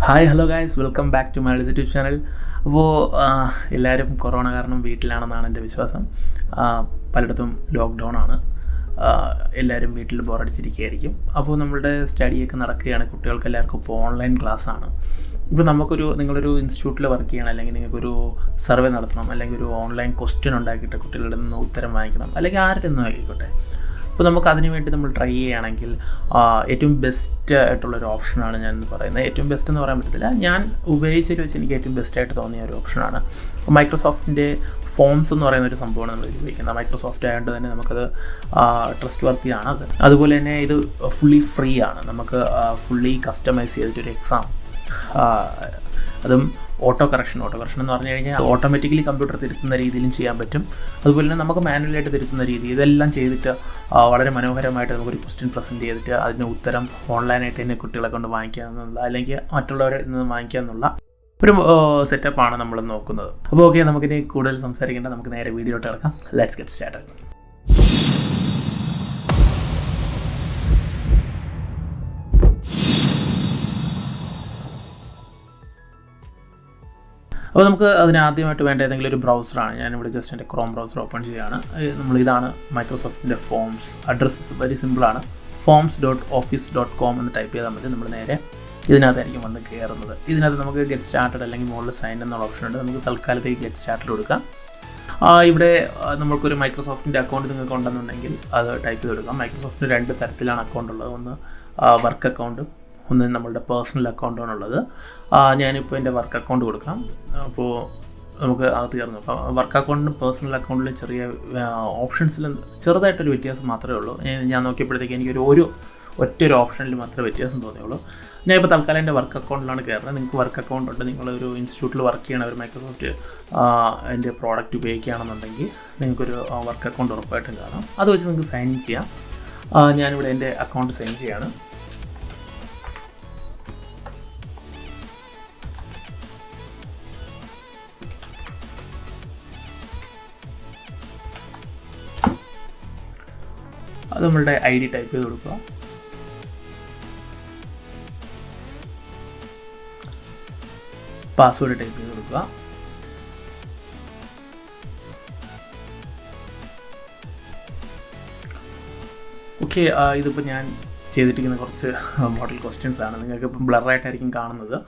Hi hello guys, welcome back to my YouTube channel. അപ്പോൾ എല്ലാവരും corona കാരണം വീട്ടിലാണെന്നാണ് എൻ്റെ വിശ്വാസം. പലയിടത്തും ലോക്ക്ഡൗൺ ആണ്. എല്ലാവരും വീട്ടിൽ ബോറടിച്ചിരിക്കുകയായിരിക്കും. അപ്പോൾ നമ്മളുടെ സ്റ്റഡിയൊക്കെ നടക്കുകയാണ്. കുട്ടികൾക്ക് എല്ലാവർക്കും ഇപ്പോൾ ഓൺലൈൻ ക്ലാസ്സാണ്. ഇപ്പോൾ നിങ്ങളൊരു ഇൻസ്റ്റിറ്റ്യൂട്ടിൽ വർക്ക് ചെയ്യണം, അല്ലെങ്കിൽ നിങ്ങൾക്കൊരു സർവേ നടത്തണം, അല്ലെങ്കിൽ ഒരു ഓൺലൈൻ ക്വസ്റ്റ്യൻ ഉണ്ടാക്കിയിട്ട് കുട്ടികളുടെ നിന്ന് ഉത്തരം വാങ്ങിക്കണം, അല്ലെങ്കിൽ ആരുടെ നിന്നും ആയിക്കോട്ടെ. അപ്പോൾ നമുക്ക് അതിന് വേണ്ടി നമ്മൾ ട്രൈ ചെയ്യുകയാണെങ്കിൽ ഏറ്റവും ബെസ്റ്റ് ആയിട്ടുള്ളൊരു ഓപ്ഷനാണ് ഞാൻ പറയുന്നത്. ഏറ്റവും ബെസ്റ്റ് എന്ന് പറയാൻ പറ്റത്തില്ല, ഞാൻ ഉപയോഗിച്ചതിൽ വെച്ച് എനിക്ക് ഏറ്റവും ബെസ്റ്റായിട്ട് തോന്നിയ ഒരു ഓപ്ഷനാണ് മൈക്രോസോഫ്റ്റിൻ്റെ ഫോംസ് എന്ന് പറയുന്ന ഒരു സംഭവമാണ് നമ്മൾ ഉപയോഗിക്കുന്നത്. മൈക്രോസോഫ്റ്റ് ആയതുകൊണ്ട് തന്നെ നമുക്കത് ട്രസ്റ്റ് വർത്തിയാണ്. അതുപോലെ തന്നെ ഇത് ഫുള്ളി ഫ്രീ ആണ്. നമുക്ക് ഫുള്ളി കസ്റ്റമൈസ് ചെയ്തിട്ടൊരു എക്സാം, അതും ഓട്ടോ കറക്ഷൻ എന്ന് പറഞ്ഞു കഴിഞ്ഞാൽ ഓട്ടോമാറ്റിക്കലി കമ്പ്യൂട്ടർ തിരുത്തുന്ന രീതിയിലും ചെയ്യാൻ പറ്റും. അതുപോലെ തന്നെ നമുക്ക് മാനുവലായിട്ട് തിരുത്തുന്ന രീതി, ഇതെല്ലാം ചെയ്തിട്ട് വളരെ മനോഹരമായിട്ട് നമുക്കൊരു ക്വസ്റ്റ്യൻ പ്രസൻറ്റ് ചെയ്തിട്ട് അതിന് ഉത്തരം ഓൺലൈനായിട്ട് തന്നെ കുട്ടികളെ കൊണ്ട് വാങ്ങിക്കാമെന്നുള്ള, അല്ലെങ്കിൽ മറ്റുള്ളവരെ നിന്ന് വാങ്ങിക്കാമെന്നുള്ള ഒരു സെറ്റപ്പാണ് നമ്മൾ നോക്കുന്നത്. അപ്പോൾ ഓക്കെ, നമുക്കിനി കൂടുതൽ സംസാരിക്കേണ്ട, നമുക്ക് നേരെ വീഡിയോട്ട് കിടക്കാം. Let's get started. അപ്പോൾ നമുക്ക് അതിനാദ്യമായിട്ട് വേണ്ട ഏതെങ്കിലും ഒരു ബ്രൗസറാണ്. ഞാനിവിടെ ജസ്റ്റ് എൻ്റെ ക്രോം ബ്രൗസർ ഓപ്പൺ ചെയ്യുകയാണ്. ഇതാണ് മൈക്രോസോഫ്റ്റിൻ്റെ ഫോംസ്. അഡ്രസ്സ് വെരി സിമ്പിളാണ്. forms.office.com എന്ന് ടൈപ്പ് ചെയ്താൽ മതി. നമ്മൾ നേരെ ഇതിനകത്തായിരിക്കും വന്ന് കയറുന്നത്. ഇതിനകത്ത് നമുക്ക് ഗെറ്റ് സ്റ്റാർട്ടഡ് അല്ലെങ്കിൽ മുകളിൽ സൈൻ എന്നുള്ള ഓപ്ഷൻ ഉണ്ട്. നമുക്ക് തൽക്കാലത്തേക്ക് ഗെറ്റ് സ്റ്റാർട്ടഡ് കൊടുക്കാം. ഇവിടെ നമുക്കൊരു മൈക്രോസോഫ്റ്റിൻ്റെ അക്കൗണ്ട് നിങ്ങൾക്ക് ഉണ്ടെന്നുണ്ടെങ്കിൽ അത് ടൈപ്പ് ചെയ്ത് കൊടുക്കാം. മൈക്രോസോഫ്റ്റിന് 2 തരത്തിലാണ് അക്കൗണ്ട് ഉള്ളത്. ഒന്ന് വർക്ക് അക്കൗണ്ടും, ഒന്ന് നമ്മളുടെ പേഴ്സണൽ അക്കൗണ്ടാണുള്ളത്. ഞാനിപ്പോൾ എൻ്റെ വർക്ക് അക്കൗണ്ട് കൊടുക്കാം. അപ്പോൾ നമുക്ക് അകത്ത് കയറി നോക്കാം. വർക്ക് അക്കൗണ്ടിനും പേഴ്സണൽ അക്കൗണ്ടിലും ചെറിയ ഓപ്ഷൻസിൽ ചെറുതായിട്ടൊരു വ്യത്യാസം മാത്രമേ ഉള്ളൂ. ഞാൻ നോക്കിയപ്പോഴത്തേക്ക് എനിക്കൊരു ഒറ്റൊരു ഓപ്ഷനിൽ മാത്രമേ വ്യത്യാസം തോന്നിയുള്ളൂ. ഞാനിപ്പോൾ തൽക്കാലം എൻ്റെ വർക്ക് അക്കൗണ്ടിലാണ് കയറുന്നത്. നിങ്ങൾക്ക് വർക്ക് അക്കൗണ്ട് ഉണ്ട്, നിങ്ങളൊരു ഇൻസ്റ്റിറ്റ്യൂട്ടിൽ വർക്ക് ചെയ്യണ ഒരു മൈക്രോസോഫ്റ്റ് എൻ്റെ പ്രോഡക്റ്റ് ഉപയോഗിക്കുകയാണെന്നുണ്ടെങ്കിൽ നിങ്ങൾക്കൊരു വർക്ക് അക്കൗണ്ട് ഉറപ്പായിട്ടും കാണാം. അത് വെച്ച് നിങ്ങൾക്ക് സൈൻ ഇൻ ചെയ്യാം. ഞാനിവിടെ എൻ്റെ അക്കൗണ്ട് സൈൻ ചെയ്യാണ്. അത് നമ്മളുടെ ID ടൈപ്പ് ചെയ്ത് കൊടുക്കുക. പാസ്വേഡ് ടൈപ്പ് ചെയ്ത് കൊടുക്കുക. ഓക്കെ, ഇതിപ്പോൾ ഞാൻ ചെയ്തിരിക്കുന്ന കുറച്ച് മോഡൽ ക്വസ്റ്റ്യൻസ് ആണ്. നിങ്ങൾക്ക് ഇപ്പം ബ്ലറായിട്ടായിരിക്കും കാണുന്നത്,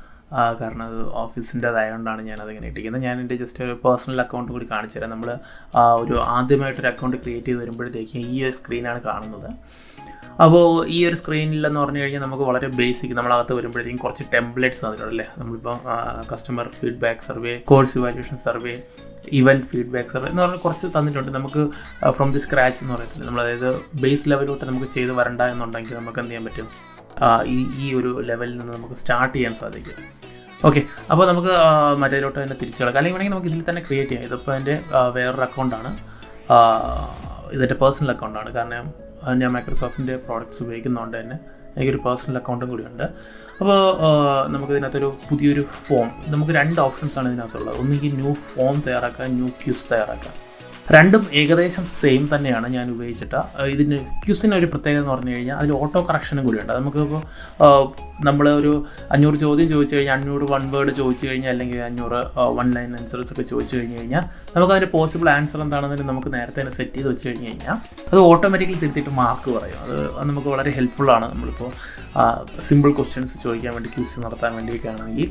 കാരണം അത് ഓഫീസിൻ്റെതായതുകൊണ്ടാണ് ഞാനതിങ്ങനെ ഇട്ടിരിക്കുന്നത്. ഞാൻ എൻ്റെ ജസ്റ്റ് ഒരു പേഴ്സണൽ അക്കൗണ്ട് കൂടി കാണിച്ചു തരാം. നമ്മൾ ഒരു ആദ്യമായിട്ടൊരു അക്കൗണ്ട് ക്രിയേറ്റ് ചെയ്ത് വരുമ്പോഴത്തേക്കും ഈ ഒരു സ്ക്രീനാണ് കാണുന്നത്. അപ്പോൾ ഈ ഒരു സ്ക്രീനിലെന്ന് പറഞ്ഞു കഴിഞ്ഞാൽ നമുക്ക് വളരെ ബേസിക്, നമ്മളകത്ത് വരുമ്പോഴത്തേക്കും കുറച്ച് ടെംപ്ലേറ്റ്സ് തന്നിട്ടുണ്ടല്ലേ. നമ്മളിപ്പോൾ customer feedback survey, course evaluation survey, event feedback survey എന്ന് പറഞ്ഞാൽ കുറച്ച് തന്നിട്ടുണ്ട്. നമുക്ക് ഫ്രം ദി സ്ക്രാച്ച് എന്ന് പറയത്തില്ല, നമ്മൾ അതായത് ബേസ് ലെവലിലോട്ട് നമുക്ക് ചെയ്ത് വരണ്ട എന്നുണ്ടെങ്കിൽ നമുക്ക് എന്ത് ചെയ്യാൻ പറ്റും, ഈ ഒരു ലെവലിൽ നിന്ന് നമുക്ക് സ്റ്റാർട്ട് ചെയ്യാൻ സാധിക്കും. ഓക്കെ, അപ്പോൾ നമുക്ക് മറ്റേതിലോട്ട് തന്നെ തിരിച്ചു കിടക്കാം. അല്ലെങ്കിൽ വേണമെങ്കിൽ നമുക്ക് ഇതിൽ തന്നെ ക്രിയേറ്റ് ചെയ്യാം. ഇതിപ്പോൾ എൻ്റെ വേറൊരു അക്കൗണ്ടാണ്, ഇതെൻ്റെ പേഴ്സണൽ അക്കൗണ്ടാണ്. കാരണം ഞാൻ മൈക്രോസോഫ്റ്റിൻ്റെ പ്രോഡക്റ്റ്സ് ഉപയോഗിക്കുന്നതുകൊണ്ട് തന്നെ എനിക്കൊരു പേഴ്സണൽ അക്കൗണ്ടും കൂടിയുണ്ട്. അപ്പോൾ നമുക്കിതിനകത്തൊരു പുതിയൊരു ഫോം, നമുക്ക് 2 ഓപ്ഷൻസാണ് ഇതിനകത്തുള്ളത്. ഒന്നുകിൽ ന്യൂ ഫോം തയ്യാറാക്കുക, ന്യൂ ക്യൂസ് തയ്യാറാക്കുക. രണ്ടും ഏകദേശം സെയിം തന്നെയാണ് ഞാൻ ഉപയോഗിച്ചിട്ട്. ഇതിന് ക്യൂസിനൊരു പ്രത്യേകത എന്ന് പറഞ്ഞു കഴിഞ്ഞാൽ അതിൽ ഓട്ടോ കറക്ഷനും കൂടിയുണ്ട്. നമുക്കിപ്പോൾ നമ്മൾ ഒരു 500 ചോദ്യം ചോദിച്ചു കഴിഞ്ഞാൽ 500 1 വേർഡ് ചോദിച്ചു കഴിഞ്ഞാൽ, അല്ലെങ്കിൽ 500 1 ലൈൻ ആൻസേഴ്സ് ഒക്കെ ചോദിച്ചു കഴിഞ്ഞ് കഴിഞ്ഞാൽ നമുക്കതിൻ്റെ പോസിബിൾ ആൻസർ എന്താണെന്ന് നമുക്ക് നേരത്തെ തന്നെ സെറ്റ് ചെയ്ത് വെച്ച് കഴിഞ്ഞ് കഴിഞ്ഞാൽ അത് ഓട്ടോമാറ്റിക്കലി തിരുത്തിയിട്ട് മാർക്ക് പറയും. അത് നമുക്ക് വളരെ ഹെൽപ്ഫുള്ളാണ്. നമ്മളിപ്പോൾ സിമ്പിൾ ക്വസ്റ്റ്യൻസ് ചോദിക്കാൻ വേണ്ടി ക്യൂസ് നടത്താൻ വേണ്ടിയൊക്കെ ആണെങ്കിൽ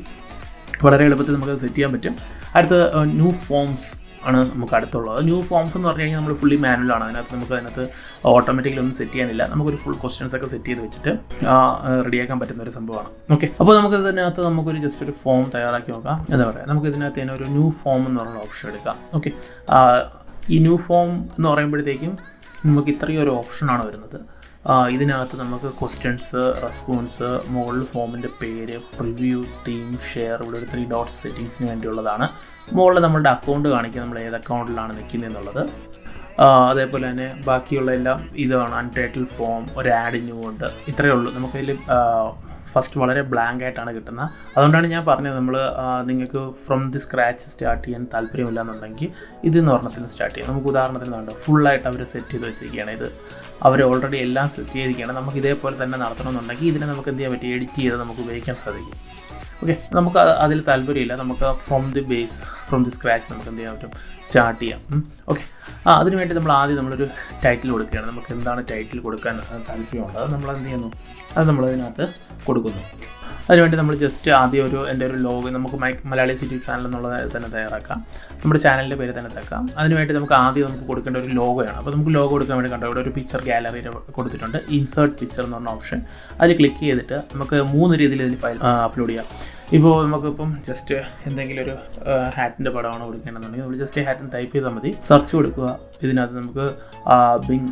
വളരെ എളുപ്പത്തിൽ നമുക്കത് സെറ്റ് ചെയ്യാൻ പറ്റും. അടുത്ത ന്യൂ ഫോംസ് ആണ് നമുക്ക് അടുത്തുള്ളത്. ന്യൂ ഫോംസ് എന്ന് പറഞ്ഞു കഴിഞ്ഞാൽ നമ്മൾ ഫുള്ളി മാനുവലാണ്. അതിനകത്ത് ഓട്ടോമാറ്റിക്കലി ഒന്നും സെറ്റ് ചെയ്യാനില്ല. നമുക്കൊരു ഫുൾ ക്വസ്റ്റ്യൻസ് ഒക്കെ സെറ്റ് ചെയ്ത് വെച്ചിട്ട് റെഡിയാക്കാൻ പറ്റുന്ന ഒരു സംഭവമാണ്. ഓക്കെ, അപ്പോൾ ഇതിനകത്ത് നമുക്കൊരു ജസ്റ്റ് ഒരു ഫോം തയ്യാറാക്കി നോക്കാം. എന്താ പറയുക, നമുക്ക് ഇതിനകത്ത് തന്നെ ഒരു ന്യൂ ഫോം എന്ന് പറയുന്ന ഓപ്ഷൻ എടുക്കാം. ഓക്കെ, ഈ ന്യൂ ഫോം എന്ന് പറയുമ്പോഴത്തേക്കും നമുക്ക് ഇത്രയും ഒരു ഓപ്ഷനാണ് വരുന്നത്. ഇതിനകത്ത് നമുക്ക് ക്വസ്റ്റ്യൻസ്, റെസ്പോൺസ്, മുകളിൽ ഫോമിൻ്റെ പേര്, പ്രിവ്യൂ, തീം, ഷെയർ, ഇവിടെ ഒരു 3 ഡോട്ട്സ് സെറ്റിങ്സിന് വേണ്ടിയുള്ളതാണ്. മുകളിൽ നമ്മളുടെ അക്കൗണ്ട് കാണിക്കുക, നമ്മൾ ഏത് അക്കൗണ്ടിലാണ് നിൽക്കുന്നത് എന്നുള്ളത്. അതേപോലെ തന്നെ ബാക്കിയുള്ള എല്ലാം ഇതാണ്. അൺടൈറ്റിൽ ഫോം, ഒരു ആഡ് ന്യൂ ഉണ്ട്. ഇത്രയേ ഉള്ളൂ. നമുക്കതിൽ ഫസ്റ്റ് വളരെ ബ്ലാങ്ക് ആയിട്ടാണ് കിട്ടുന്നത്. അതുകൊണ്ടാണ് ഞാൻ പറഞ്ഞത്, നിങ്ങൾക്ക് ഫ്രം ദി സ്ക്രാച്ച് സ്റ്റാർട്ട് ചെയ്യാൻ താല്പര്യമില്ല എന്നുണ്ടെങ്കിൽ ഇതെന്ന് പറഞ്ഞതിന് സ്റ്റാർട്ട് ചെയ്യാം. നമുക്ക് ഉദാഹരണത്തിന് വേണ്ട ഫുള്ളായിട്ട് അവർ സെറ്റ് ചെയ്ത് വെച്ചിരിക്കുകയാണ്. ഇത് അവർ ഓൾറെഡി എല്ലാം സെറ്റ് ചെയ്തിരിക്കുകയാണ്. നമുക്ക് ഇതേപോലെ തന്നെ നടത്തണമെന്നുണ്ടെങ്കിൽ ഇതിനെ നമുക്ക് എന്ത് ചെയ്യാൻ പറ്റും, എഡിറ്റ് ചെയ്ത് നമുക്ക് ഉപയോഗിക്കാൻ സാധിക്കും. ഓക്കെ, നമുക്ക് അതിൽ താല്പര്യമില്ല. നമുക്ക് ഫ്രോം ദി സ്ക്രാച്ച് നമുക്ക് എന്ത് ചെയ്യാൻ പറ്റും, സ്റ്റാർട്ട് ചെയ്യാം. ഓക്കെ, അതിനുവേണ്ടി നമ്മൾ ആദ്യം നമ്മളൊരു ടൈറ്റിൽ കൊടുക്കുകയാണ്. നമുക്ക് എന്താണ് ടൈറ്റിൽ കൊടുക്കാൻ താല്പര്യമുള്ളത്, അത് നമ്മൾ എന്ത് ചെയ്യുന്നു, അത് നമ്മളതിനകത്ത് കൊടുക്കുന്നു. അതിനുവേണ്ടി നമ്മൾ ജസ്റ്റ് ആദ്യം എൻ്റെ ഒരു ലോഗോ നമുക്ക് മലയാളീസ് യൂട്യൂബ് ചാനൽ എന്നുള്ളത് തന്നെ തയ്യാറാക്കാം. നമ്മുടെ ചാനലിൻ്റെ പേര് തന്നെ തയ്യാറാക്കാം. അതിനുവേണ്ടി നമുക്ക് ആദ്യം നമുക്ക് കൊടുക്കേണ്ട ഒരു ലോഗോയാണ്. അപ്പോൾ നമുക്ക് ലോഗോ കൊടുക്കാൻ വേണ്ടി കണ്ടോ, ഇവിടെ ഒരു പിക്ചർ ഗാലറി കൊടുത്തിട്ടുണ്ട്, ഇൻസേർട്ട് പിക്ചർ എന്ന് പറഞ്ഞ ഓപ്ഷൻ. അതിൽ ക്ലിക്ക് ചെയ്തിട്ട് നമുക്ക് 3 രീതിയിൽ ഇതിൽ ഫയൽ അപ്ലോഡ് ചെയ്യാം. ഇപ്പോൾ നമുക്കിപ്പം ജസ്റ്റ് എന്തെങ്കിലും ഒരു ഹാറ്റിൻ്റെ പടമാണ് കൊടുക്കേണ്ടതെന്നുണ്ടെങ്കിൽ നമ്മൾ ജസ്റ്റ് ഹാറ്റിന് ടൈപ്പ് ചെയ്താൽ മതി, സെർച്ച് കൊടുക്കുക. ഇതിനകത്ത് നമുക്ക് ബിങ്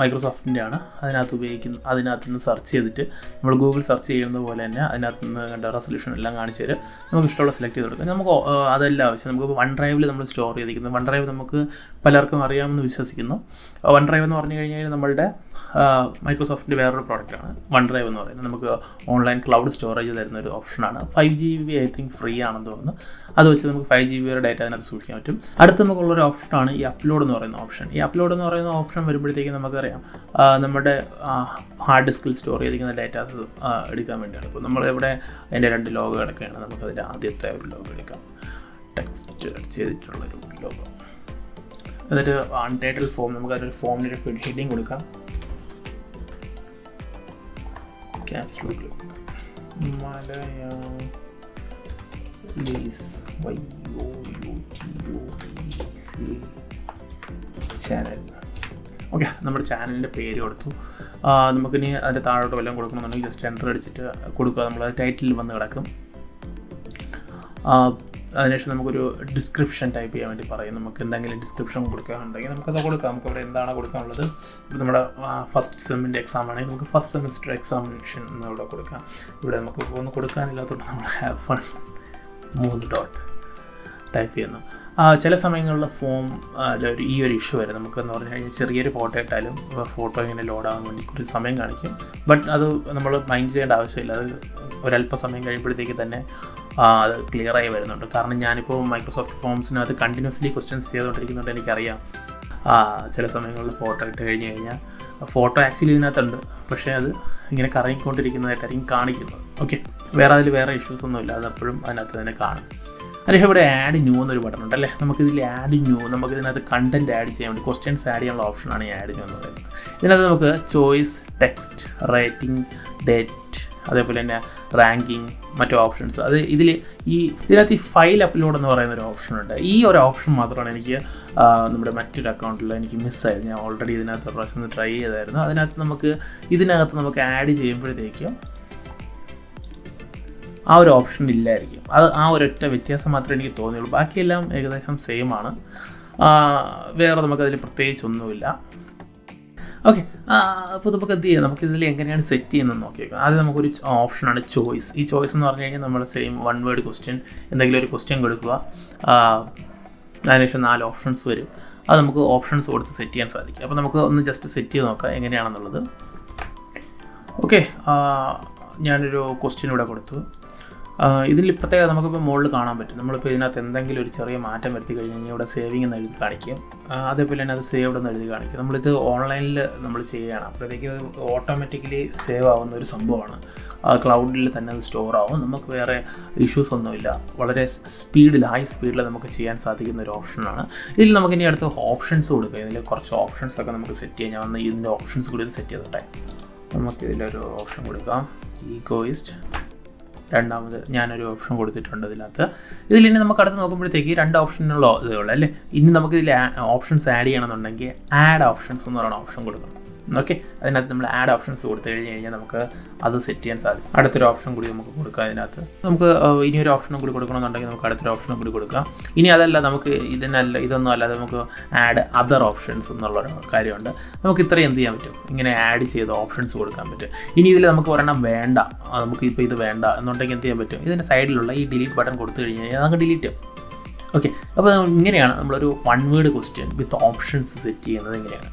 മൈക്രോസോഫ്റ്റിൻ്റെ ആണ് അതിനകത്ത് നിന്ന് സെർച്ച് ചെയ്തിട്ട് നമ്മൾ ഗൂഗിൾ സെർച്ച് ചെയ്യുന്നത് പോലെ തന്നെ അതിനകത്ത് നിന്ന് കണ്ട റെസൊല്യൂഷൻ എല്ലാം കാണിച്ചു തരും. നമുക്ക് ഇഷ്ടമുള്ള സെലക്ട് ചെയ്ത് കൊടുക്കാം. നമുക്ക് അതെല്ലാം ആവശ്യം. നമുക്ക് വൺ ഡ്രൈവിൽ നമ്മൾ സ്റ്റോർ ചെയ്തിരിക്കുന്നത്, വൺ ഡ്രൈവ് നമുക്ക് പലർക്കും അറിയാമെന്ന് വിശ്വസിക്കുന്നു. വൺ ഡ്രൈവ് എന്ന് പറഞ്ഞു കഴിഞ്ഞാൽ നമ്മളുടെ മൈക്രോസോഫ്റ്റിൻ്റെ വേറൊരു പ്രോഡക്റ്റാണ് വൺ ഡ്രൈവ് എന്ന് പറയുന്നത്. നമുക്ക് ഓൺലൈൻ ക്ലൗഡ് സ്റ്റോറേജ് തരുന്ന ഒരു ഓപ്ഷനാണ്. 5 GB ഐ തിങ്ക് ഫ്രീ ആണെന്ന് തോന്നുന്നു. അത് വെച്ച് നമുക്ക് 5 GB വരെ ഡാറ്റ അതിനകത്ത് സൂക്ഷിക്കാൻ പറ്റും. അടുത്ത് നമുക്കുള്ളൊരു ഓപ്ഷനാണ് ഈ അപ്ലോഡ് എന്ന് പറയുന്ന ഓപ്ഷൻ. ഈ അപ്ലോഡ് എന്ന് പറയുന്ന ഓപ്ഷൻ വരുമ്പോഴത്തേക്ക് നമുക്കറിയാം നമ്മുടെ ഹാർഡ് ഡിസ്കിൽ സ്റ്റോർ ചെയ്തിരിക്കുന്ന ഡാറ്റ അത് എടുക്കാൻ വേണ്ടിയാണ്. ഇപ്പോൾ നമ്മളിവിടെ അതിൻ്റെ 2 ലോഗോ കിടക്കുകയാണ്. നമുക്കതിൻ്റെ ആദ്യത്തെ ഒരു ലോഗോ എടുക്കാം, ടെക്സ്റ്റ് ചെയ്തിട്ടുള്ളൊരു ലോഗോ. എന്നിട്ട് അൺടൈറ്റിൽ ഫോം, നമുക്കതൊരു ഫോമിൻ്റെ ഹെഡിങ് കൊടുക്കാം. Caps lock channel. ഓക്കെ, നമ്മുടെ ചാനലിൻ്റെ പേര് കൊടുത്തു. നമുക്കിനി അതിൻ്റെ താഴോട്ട് വല്ലതും കൊടുക്കണമെന്നുണ്ടെങ്കിൽ ജസ്റ്റ് എൻ്റർ അടിച്ചിട്ട് കൊടുക്കുക. നമ്മൾ ടൈറ്റിൽ വന്ന് കിടക്കും. അതിനുശേഷം നമുക്കൊരു ഡിസ്ക്രിപ്ഷൻ ടൈപ്പ് ചെയ്യാൻ വേണ്ടി പറയും. നമുക്ക് എന്തെങ്കിലും ഡിസ്ക്രിപ്ഷൻ കൊടുക്കാനുണ്ടെങ്കിൽ നമുക്കത് കൊടുക്കാം. നമുക്കവിടെ എന്താണ് കൊടുക്കാനുള്ളത്, ഇപ്പോൾ നമ്മുടെ ഫസ്റ്റ് സെമ്മിൻ്റെ എക്സാം ആണെങ്കിൽ നമുക്ക് ഫസ്റ്റ് സെമിസ്റ്റർ എക്സാമിനേഷൻ എന്നിവിടെ കൊടുക്കാം. ഇവിടെ നമുക്ക് ഒന്നും കൊടുക്കാനില്ലാത്തതുകൊണ്ട് നമ്മൾ ഹാവ് ഫൺ 3 ഡോട്ട് ടൈപ്പ് ചെയ്യുന്നു. ചില സമയങ്ങളിൽ ഈ ഒരു ഇഷ്യൂ വരും. നമുക്കെന്ന് പറഞ്ഞു കഴിഞ്ഞാൽ ചെറിയൊരു ഫോട്ടോ ഇട്ടാലും ഫോട്ടോ ഇങ്ങനെ ലോഡാകാൻ വേണ്ടി കുറച്ച് സമയം കാണിക്കും. ബട്ട് അത് നമ്മൾ മൈൻഡ് ചെയ്യേണ്ട ആവശ്യമില്ല. അത് ഒരല്പസമയം കഴിയുമ്പോഴത്തേക്ക് തന്നെ അത് ക്ലിയറായി വരുന്നുണ്ട്. കാരണം ഞാനിപ്പോൾ മൈക്രോസോഫ്റ്റ് ഫോംസിനകത്ത് കണ്ടിന്യൂസ്ലി ക്വസ്റ്റ്യൻസ് ചെയ്തുകൊണ്ടിരിക്കുന്നുണ്ട്. എനിക്കറിയാം ചില സമയങ്ങളിൽ ഫോട്ടോ ഇട്ട് കഴിഞ്ഞ് കഴിഞ്ഞാൽ ഫോട്ടോ ആക്ച്വലി ഇതിനകത്തുണ്ട്, പക്ഷേ അത് ഇങ്ങനെ കറങ്ങിക്കൊണ്ടിരിക്കുന്നതായിട്ടായിരിക്കും കാണിക്കുന്നത്. ഓക്കെ, വേറെ ഇഷ്യൂസ് ഒന്നുമില്ല. അതെപ്പോഴും അതിനകത്ത് തന്നെ കാണും. അതിന് ഇവിടെ ആഡ് ന്യൂ എന്നൊരു ബട്ടൺ ഉണ്ട് അല്ലേ. നമുക്കിതിൽ ആഡ് ന്യൂ, നമുക്കിതിനകത്ത് കണ്ടൻറ്റ് ആഡ് ചെയ്യാൻ വേണ്ടി ക്വസ്റ്റ്യൻസ് ആഡ് ചെയ്യാനുള്ള ഓപ്ഷനാണ് ഈ ആഡ് ന്യൂ എന്ന് പറയുന്നത്. ഇതിനകത്ത് നമുക്ക് ചോയ്സ്, ടെക്സ്റ്റ്, റേറ്റിംഗ്, ഡേറ്റ്, അതേപോലെ തന്നെ റാങ്കിങ്, മറ്റു ഓപ്ഷൻസ്. അത് ഇതിനകത്ത് ഈ ഫയൽ അപ്ലോഡ് എന്ന് പറയുന്ന ഒരു ഓപ്ഷനുണ്ട്. ഈ ഒരു ഓപ്ഷൻ മാത്രമാണ് എനിക്ക് നമ്മുടെ മറ്റൊരു അക്കൗണ്ടിൽ എനിക്ക് മിസ്സായത്. ഞാൻ ഓൾറെഡി ഇതിനകത്ത് ഒരു പ്രാവശ്യം ട്രൈ ചെയ്തായിരുന്നു. ഇതിനകത്ത് നമുക്ക് ആഡ് ചെയ്യുമ്പോഴത്തേക്കും ആ ഒരു ഓപ്ഷൻ ഇല്ലായിരിക്കും. ആ ഒരൊറ്റ വ്യത്യാസം മാത്രമേ എനിക്ക് തോന്നിയുള്ളൂ. ബാക്കിയെല്ലാം ഏകദേശം സെയിം ആണ്. വേറെ നമുക്കതിൽ പ്രത്യേകിച്ചൊന്നുമില്ല. ഓക്കെ, അപ്പോൾ നമുക്ക് എന്ത് ചെയ്യാം, നമുക്കിതിൽ എങ്ങനെയാണ് സെറ്റ് ചെയ്യുന്നത് നോക്കിയേക്കാം. ആദ്യം നമുക്കൊരു ഓപ്ഷനാണ് ചോയ്സ്. ഈ ചോയ്സ് എന്ന് പറഞ്ഞു കഴിഞ്ഞാൽ നമ്മൾ സെയിം 1 വേർഡ് ക്വസ്റ്റ്യൻ, എന്തെങ്കിലും ഒരു ക്വസ്റ്റ്യൻ കൊടുക്കുക. അതിനുശേഷം 4 ഓപ്ഷൻസ് വരും. അത് നമുക്ക് ഓപ്ഷൻസ് കൊടുത്ത് സെറ്റ് ചെയ്യാൻ സാധിക്കും. അപ്പോൾ നമുക്ക് ഒന്ന് ജസ്റ്റ് സെറ്റ് ചെയ്ത് നോക്കാം എങ്ങനെയാണെന്നുള്ളത്. ഓക്കെ, ഞാനൊരു ക്വസ്റ്റ്യൻ ഇവിടെ കൊടുത്തു. ഇതിൽ പ്രത്യേകം നമുക്കിപ്പോൾ മുകളിൽ കാണാൻ പറ്റും. നമ്മളിപ്പോൾ ഇതിനകത്ത് എന്തെങ്കിലും ഒരു ചെറിയ മാറ്റം വരുത്തി കഴിഞ്ഞ് കഴിഞ്ഞാൽ ഇവിടെ സേവിങ് എന്ന് എഴുതി കാണിക്കും. അതേപോലെ തന്നെ അത് സേവ്ഡ് എന്ന് എഴുതി കാണിക്കും. നമ്മളിത് ഓൺലൈനിൽ നമ്മൾ ചെയ്യുകയാണ്, അപ്പോഴത്തേക്ക് ഓട്ടോമാറ്റിക്കലി സേവ് ആവുന്ന ഒരു സംഭവമാണ്. ക്ലൗഡിൽ തന്നെ അത് സ്റ്റോർ ആവും. നമുക്ക് വേറെ ഇഷ്യൂസ് ഒന്നുമില്ല. വളരെ ഹൈ സ്പീഡിൽ നമുക്ക് ചെയ്യാൻ സാധിക്കുന്ന ഒരു ഓപ്ഷനാണ്. ഇതിൽ നമുക്കിനി അടുത്ത് ഓപ്ഷൻസ് കൊടുക്കുക. ഇതിൽ കുറച്ച് ഓപ്ഷൻസൊക്കെ നമുക്ക് സെറ്റ് ചെയ്യാം. ഞാൻ വന്ന് ഇതിൻ്റെ ഓപ്ഷൻസ് കൂടി സെറ്റ് ചെയ്തിട്ടെ നമുക്കിതിലൊരു ഓപ്ഷൻ കൊടുക്കാം, ഈഗോയിസ്റ്റ്. രണ്ടാമത് ഞാനൊരു ഓപ്ഷൻ കൊടുത്തിട്ടുണ്ട് ഇതിലിനി നമുക്ക് അടുത്ത് നോക്കുമ്പോഴത്തേക്ക് 2 ഓപ്ഷനുള്ള ഇതുള്ളൂ അല്ലേ. ഇനി നമുക്കിതിൽ ഓപ്ഷൻസ് ആഡ് ചെയ്യണമെന്നുണ്ടെങ്കിൽ ആഡ് ഓപ്ഷൻസ് എന്ന് പറയുന്ന ഓപ്ഷൻ കൊടുക്കണം. ഓക്കെ, അതിനകത്ത് നമ്മൾ ആഡ് ഓപ്ഷൻസ് കൊടുത്തു കഴിഞ്ഞാൽ നമുക്ക് അത് സെറ്റ് ചെയ്യാൻ സാധിക്കും. അടുത്തൊരു ഓപ്ഷൻ കൂടി നമുക്ക് കൊടുക്കാം. അതിനകത്ത് നമുക്ക് ഇനിയൊരു ഓപ്ഷനും കൂടി കൊടുക്കണമെന്നുണ്ടെങ്കിൽ നമുക്ക് അടുത്തൊരു ഓപ്ഷനും കൂടി കൊടുക്കാം. ഇനി അതല്ല, നമുക്ക് ഇതൊന്നും അല്ലാതെ നമുക്ക് ആഡ് അതർ ഓപ്ഷൻസ് എന്നുള്ളൊരു കാര്യമുണ്ട്. നമുക്ക് ഇത്രയും എന്ത് ചെയ്യാൻ പറ്റും, ഇങ്ങനെ ആഡ് ചെയ്ത് ഓപ്ഷൻസ് കൊടുക്കാൻ പറ്റും. ഇനി ഇതിൽ നമുക്ക് ഒരെണ്ണം വേണ്ട, നമുക്ക് ഇപ്പോൾ ഇത് വേണ്ട എന്നുണ്ടെങ്കിൽ എന്ത് ചെയ്യാൻ പറ്റും, ഇതിൻ്റെ സൈഡിലുള്ള ഈ ഡിലീറ്റ് ബട്ടൺ കൊടുത്തു കഴിഞ്ഞ് കഴിഞ്ഞാൽ നമുക്ക് ഡിലീറ്റ്. ഓക്കെ, അപ്പോൾ ഇങ്ങനെയാണ് നമ്മളൊരു 1 വേർഡ് ക്വസ്റ്റ്യൻ വിത്ത് ഓപ്ഷൻസ് സെറ്റ് ചെയ്യുന്നത്. ഇങ്ങനെയാണ്.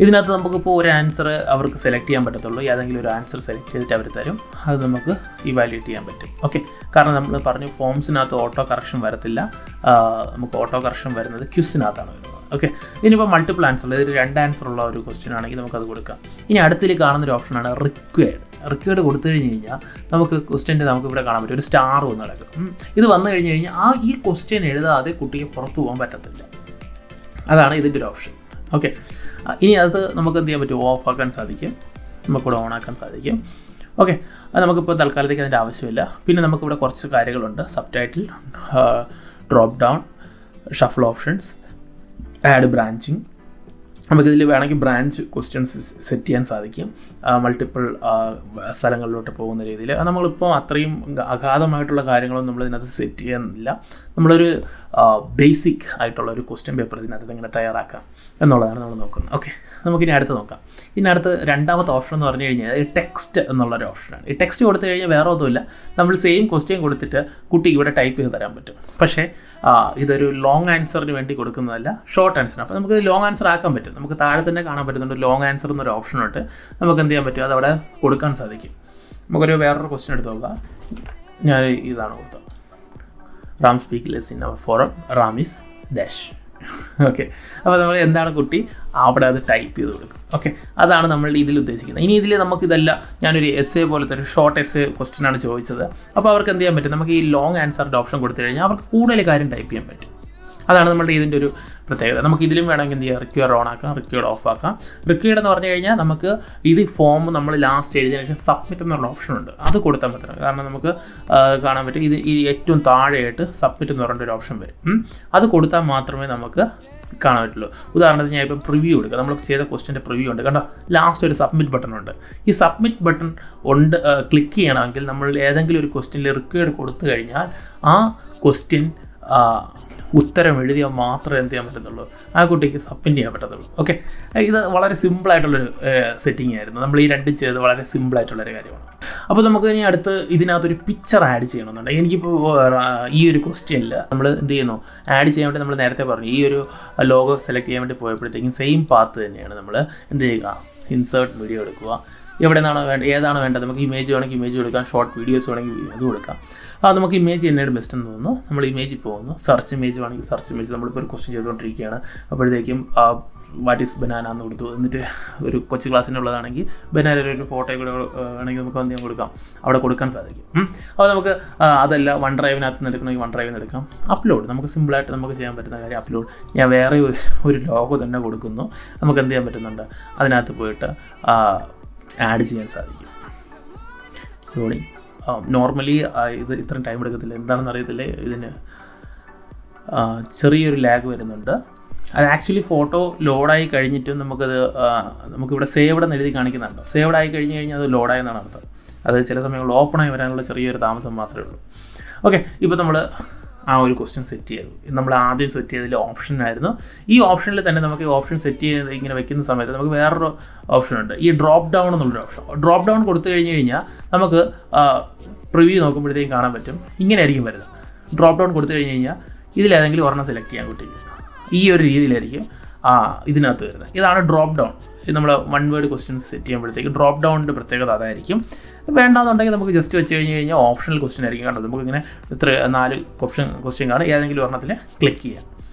ഇതിനകത്ത് നമുക്കിപ്പോൾ ഒരു ആൻസർ അവർക്ക് സെലക്ട് ചെയ്യാൻ പറ്റത്തുള്ളൂ. ഏതെങ്കിലും ഒരു ആൻസർ സെലക്ട് ചെയ്തിട്ട് അവർ തരും. അത് നമുക്ക് ഇവാലുവേറ്റ് ചെയ്യാൻ പറ്റും. ഓക്കെ, കാരണം നമ്മൾ പറഞ്ഞു ഫോംസിനകത്ത് ഓട്ടോ കറക്ഷൻ വരത്തില്ല. നമുക്ക് ഓട്ടോ കറക്ഷൻ വരുന്നത് ക്വിസിനകത്താണ് വരുന്നത്. ഓക്കെ, ഇനിയിപ്പോൾ മൾട്ടിപ്പിൾ ആൻസർ, അതായത് 2 ആൻസർ ഉള്ള ഒരു ക്വസ്റ്റ്യൻ ആണെങ്കിൽ നമുക്കത് കൊടുക്കാം. ഇനി അടുത്തിൽ കാണുന്നൊരു ഓപ്ഷനാണ് റിക്വയർഡ് കൊടുത്തു കഴിഞ്ഞ് കഴിഞ്ഞാൽ നമുക്ക് ക്വസ്റ്റ്യൻ്റെ നമുക്ക് ഇവിടെ കാണാൻ പറ്റും ഒരു സ്റ്റാർ വന്ന് കിടക്കും. ഇത് വന്നു കഴിഞ്ഞ് കഴിഞ്ഞാൽ ഈ ക്വസ്റ്റ്യൻ എഴുതാതെ കുട്ടിക്ക് പുറത്തു പോകാൻ പറ്റത്തില്ല. അതാണ് ഇതിൻ്റെ ഒരു ഓപ്ഷൻ. ഓക്കെ, ഇനി അത് നമുക്ക് എന്ത് ചെയ്യാൻ പറ്റും, ഓഫ് ആക്കാൻ സാധിക്കും, നമുക്കിവിടെ ഓൺ ആക്കാൻ സാധിക്കും. ഓക്കെ, അത് നമുക്കിപ്പോൾ തൽക്കാലത്തേക്ക് അതിൻ്റെ ആവശ്യമില്ല. പിന്നെ നമുക്കിവിടെ കുറച്ച് കാര്യങ്ങളുണ്ട്. Sub title, drop down, shuffle options, add branching. നമുക്കിതിൽ വേണമെങ്കിൽ ബ്രാഞ്ച് ക്വസ്റ്റ്യൻസ് സെറ്റ് ചെയ്യാൻ സാധിക്കും, മൾട്ടിപ്പിൾ സ്ഥലങ്ങളിലോട്ട് പോകുന്ന രീതിയിൽ. നമ്മളിപ്പോൾ അത്രയും അഗാധമായിട്ടുള്ള കാര്യങ്ങളൊന്നും നമ്മളിതിനകത്ത് സെറ്റ് ചെയ്യാനില്ല. നമ്മളൊരു ബേസിക് ആയിട്ടുള്ള ഒരു ക്വസ്റ്റ്യൻ പേപ്പർ ഇതിനകത്ത് എങ്ങനെ തയ്യാറാക്കാം എന്നുള്ളതാണ് നമ്മൾ നോക്കുന്നത്. ഓക്കെ, നമുക്കിനി അടുത്ത് നോക്കാം. ഇതിനടുത്ത് രണ്ടാമത്തെ ഓപ്ഷൻ എന്ന് പറഞ്ഞു കഴിഞ്ഞാൽ ടെക്സ്റ്റ് എന്നുള്ളൊരു ഓപ്ഷനാണ്. ഈ ടെക്സ്റ്റ് കൊടുത്തു കഴിഞ്ഞാൽ വേറെ ഒന്നുമില്ല, നമ്മൾ സെയിം ക്വസ്റ്റ്യൻ കൊടുത്തിട്ട് കുട്ടിക്ക് ഇവിടെ ടൈപ്പ് ചെയ്ത് തരാൻ പറ്റും. പക്ഷേ ഇതൊരു ലോങ് ആൻസറിന് വേണ്ടി കൊടുക്കുന്നതല്ല, ഷോർട്ട് ആൻസർ. അപ്പോൾ നമുക്ക് ലോങ് ആൻസർ ആക്കാൻ പറ്റും. നമുക്ക് താഴെ തന്നെ കാണാൻ പറ്റുന്നുണ്ട് ലോങ് ആൻസർ എന്നൊരു ഓപ്ഷനുണ്ട്. നമുക്ക് എന്ത് ചെയ്യാൻ പറ്റും, അതവിടെ കൊടുക്കാൻ സാധിക്കും. നമുക്കൊരു വേറൊരു ക്വസ്റ്റ്യൻ എടുത്ത് നോക്കാം. ഞാൻ ഇതാണ് കൊടുത്തത്, Ram speak less in our forum, Ram is dash. Okay, അപ്പോൾ നമ്മൾ എന്താണ് കുട്ടി അവിടെ അത് ടൈപ്പ് ചെയ്ത് കൊടുക്കും. ഓക്കെ, അതാണ് നമ്മൾ ഇതിൽ ഉദ്ദേശിക്കുന്നത്. ഇനി ഇതിൽ നമുക്കിതല്ല, ഞാനൊരു എസ്സേ പോലത്തെ ഒരു ഷോർട്ട് എസ്സേ ക്വസ്റ്റ്യൻ ആണ് ചോദിച്ചത്. അപ്പോൾ അവർക്ക് എന്ത് ചെയ്യാൻ പറ്റും, നമുക്ക് ഈ ലോങ് ആൻസറിൻ്റെ ഓപ്ഷൻ കൊടുത്തു കഴിഞ്ഞാൽ അവർക്ക് കൂടുതൽ കാര്യം ടൈപ്പ് ചെയ്യാൻ പറ്റും. അതാണ് നമ്മുടെ ഇതിൻ്റെ ഒരു പ്രത്യേകത. നമുക്ക് ഇതിലും വേണമെങ്കിൽ എന്ത് ചെയ്യാം, റിക്വയർ ഓൺ ആക്കാം, റിക്വയർ ഓഫ് ആക്കാം. റിക്വയർഡ് എന്ന് പറഞ്ഞു കഴിഞ്ഞാൽ നമുക്ക് ഇത് ഫോം നമ്മൾ ലാസ്റ്റ് എഴുതിയതിനു ശേഷം സബ്മിറ്റ് എന്നുള്ള ഓപ്ഷനുണ്ട്, അത് കൊടുത്താൽ പറ്റണം. കാരണം നമുക്ക് കാണാൻ പറ്റും ഇത് ഈ ഏറ്റവും താഴെയായിട്ട് സബ്മിറ്റ് എന്ന് പറഞ്ഞൊരു ഓപ്ഷൻ വരും. അത് കൊടുത്താൽ മാത്രമേ നമുക്ക് കാണാൻ പറ്റുള്ളൂ. ഉദാഹരണത്തിന് ഞാൻ ഇപ്പം പ്രിവ്യൂ എടുക്കുക, നമ്മൾ ചെയ്ത ക്വസ്റ്റ്യൻ്റെ പ്രിവ്യൂ ഉണ്ട്, കണ്ടോ ലാസ്റ്റ് ഒരു സബ്മിറ്റ് ബട്ടൺ ഉണ്ട്. ഈ സബ്മിറ്റ് ബട്ടൺ ക്ലിക്ക് ചെയ്യണമെങ്കിൽ നമ്മൾ ഏതെങ്കിലും ഒരു ക്വസ്റ്റ്യനിൽ റിക്വയർഡ് കൊടുത്തു കഴിഞ്ഞാൽ ആ ക്വസ്റ്റ്യൻ ഉത്തരം എഴുതിയാൽ മാത്രമേ എന്ത് ചെയ്യാൻ പറ്റത്തുള്ളൂ, ആ കുട്ടിക്ക് സബ്മിറ്റ് ചെയ്യാൻ പറ്റത്തുള്ളൂ. ഓക്കെ, ഇത് വളരെ സിമ്പിളായിട്ടുള്ളൊരു സെറ്റിംഗ് ആയിരുന്നു. നമ്മൾ ഈ രണ്ടും ചെയ്ത് വളരെ സിമ്പിളായിട്ടുള്ളൊരു കാര്യമാണ്. അപ്പോൾ നമുക്ക് ഇനി അടുത്ത് ഇതിനകത്തൊരു പിക്ചർ ആഡ് ചെയ്യണമെന്നുണ്ടെങ്കിൽ, എനിക്കിപ്പോൾ ഈ ഒരു ക്വസ്റ്റ്യനിൽ നമ്മൾ എന്ത് ചെയ്യുന്നു, ആഡ് ചെയ്യാൻ വേണ്ടി നമ്മൾ നേരത്തെ പറഞ്ഞു ഈ ഒരു ലോഗോ സെലക്ട് ചെയ്യാൻ വേണ്ടി പോയപ്പോഴത്തേക്കും സെയിം പാത്ത് തന്നെയാണ്. നമ്മൾ എന്ത് ചെയ്യുക, ഇൻസേർട്ട് വീഡിയോ എടുക്കുക, എവിടെ നിന്നാണോ വേണ്ടത്, ഏതാണ് വേണ്ടത്, നമുക്ക് ഇമേജ് വേണമെങ്കിൽ ഇമേജ് കൊടുക്കാം, ഷോർട്ട് വീഡിയോസ് വേണമെങ്കിൽ അത് കൊടുക്കാം. നമുക്ക് ഇമേജ് തന്നെയാണ് ബെസ്റ്റ് എന്ന് തോന്നുന്നു. നമ്മൾ ഇമേജിൽ പോകുന്നു, സെർച്ച് ഇമേജ് വേണമെങ്കിൽ സെർച്ച് ഇമേജ്. നമ്മളിപ്പോൾ ഒരു ക്വസ്റ്റ്യൻ ചെയ്തുകൊണ്ടിരിക്കുകയാണ്, അപ്പോഴത്തേക്കും വാട്ട് ഈസ് ബനാന എന്ന് കൊടുത്തു. എന്നിട്ട് ഒരു കൊച്ചു ക്ലാസ്സിനുള്ളതാണെങ്കിൽ ബനാനയുടെ ഒരു ഫോട്ടോ കൂടെ വേണമെങ്കിൽ നമുക്ക് എന്തെങ്കിലും കൊടുക്കാം, അവിടെ കൊടുക്കാൻ സാധിക്കും. അപ്പോൾ നമുക്ക് അതല്ല വൺ ഡ്രൈവിനകത്ത് നിന്ന് എടുക്കണമെങ്കിൽ വൺ ഡ്രൈവിൽ നിന്ന് എടുക്കാം. അപ്ലോഡ് നമുക്ക് സിമ്പിളായിട്ട് നമുക്ക് ചെയ്യാൻ പറ്റുന്ന കാര്യം അപ്ലോഡ്. ഞാൻ വേറെ ഒരു ലോഗോ തന്നെ കൊടുക്കുന്നു, നമുക്ക് എന്ത് ചെയ്യാൻ പറ്റുന്നുണ്ട്, അതിനകത്ത് പോയിട്ട് ആഡ് ചെയ്യാൻ സാധിക്കും. ലോഡിങ് നോർമലി ഇത് ഇത്രയും ടൈം എടുക്കത്തില്ല, എന്താണെന്ന് അറിയത്തില്ല, ഇതിന് ചെറിയൊരു ലാഗ് വരുന്നുണ്ട്. അത് ആക്ച്വലി ഫോട്ടോ ലോഡായി കഴിഞ്ഞിട്ടും നമുക്കിവിടെ സേവ്ഡ് എന്ന് എഴുതി കാണിക്കുന്നുണ്ടോ, സേവ്ഡ് ആയി കഴിഞ്ഞാൽ അത് ലോഡായെന്നാണ് അർത്ഥം. അത് ചില സമയങ്ങളിൽ ഓപ്പണായി വരാനുള്ള ചെറിയൊരു താമസം മാത്രമേ ഉള്ളൂ. ഓക്കെ, ഇപ്പോൾ നമ്മൾ ആ ഒരു ക്വസ്റ്റ്യൻ സെറ്റ് ചെയ്തു. നമ്മൾ ആദ്യം സെറ്റ് ചെയ്തതിൽ ഓപ്ഷനായിരുന്നു. ഈ ഓപ്ഷനിൽ തന്നെ നമുക്ക് ഈ ഓപ്ഷൻ സെറ്റ് ചെയ്ത് ഇങ്ങനെ വെക്കുന്ന സമയത്ത് നമുക്ക് വേറൊരു ഓപ്ഷനുണ്ട്, ഈ ഡ്രോപ്പ് ഡൗൺ എന്നുള്ളൊരു ഓപ്ഷൻ. ഡ്രോപ്പ് ഡൗൺ കൊടുത്തു കഴിഞ്ഞ് കഴിഞ്ഞാൽ നമുക്ക് പ്രിവ്യൂ നോക്കുമ്പോഴത്തേക്കും കാണാൻ പറ്റും, ഇങ്ങനെ ആയിരിക്കും വരുന്നത്. ഡ്രോപ്പ് ഡൗൺ കൊടുത്തു കഴിഞ്ഞ് കഴിഞ്ഞാൽ ഇതിലേതെങ്കിലും ഒരെണ്ണം സെലക്ട് ചെയ്യാൻ കുട്ടിക്ക് ഈ ഒരു രീതിയിലായിരിക്കും ഇതിനകത്ത് വരുന്നത്. ഇതാണ് ഡ്രോപ്പ് ഡൗൺ. നമ്മൾ വൺ വേർഡ് ക്വസ്റ്റ്യൻ സെറ്റ് ചെയ്യുമ്പോഴത്തേക്ക് ഡ്രോപ്പ് ഡൗണിൻ്റെ പ്രത്യേകത അതായിരിക്കും. വേണ്ടാന്നുണ്ടെങ്കിൽ നമുക്ക് ജസ്റ്റ് വെച്ച് കഴിഞ്ഞാൽ ഓപ്ഷണൽ ക്വസ്റ്റ്യൻ ആയിരിക്കും കണ്ടത്. നമുക്കിങ്ങനെ 4 ക്വസ്റ്റ്യൻ കാണും, ഏതെങ്കിലും ഒരെണ്ണത്തിൽ ക്ലിക്ക് ചെയ്യാം.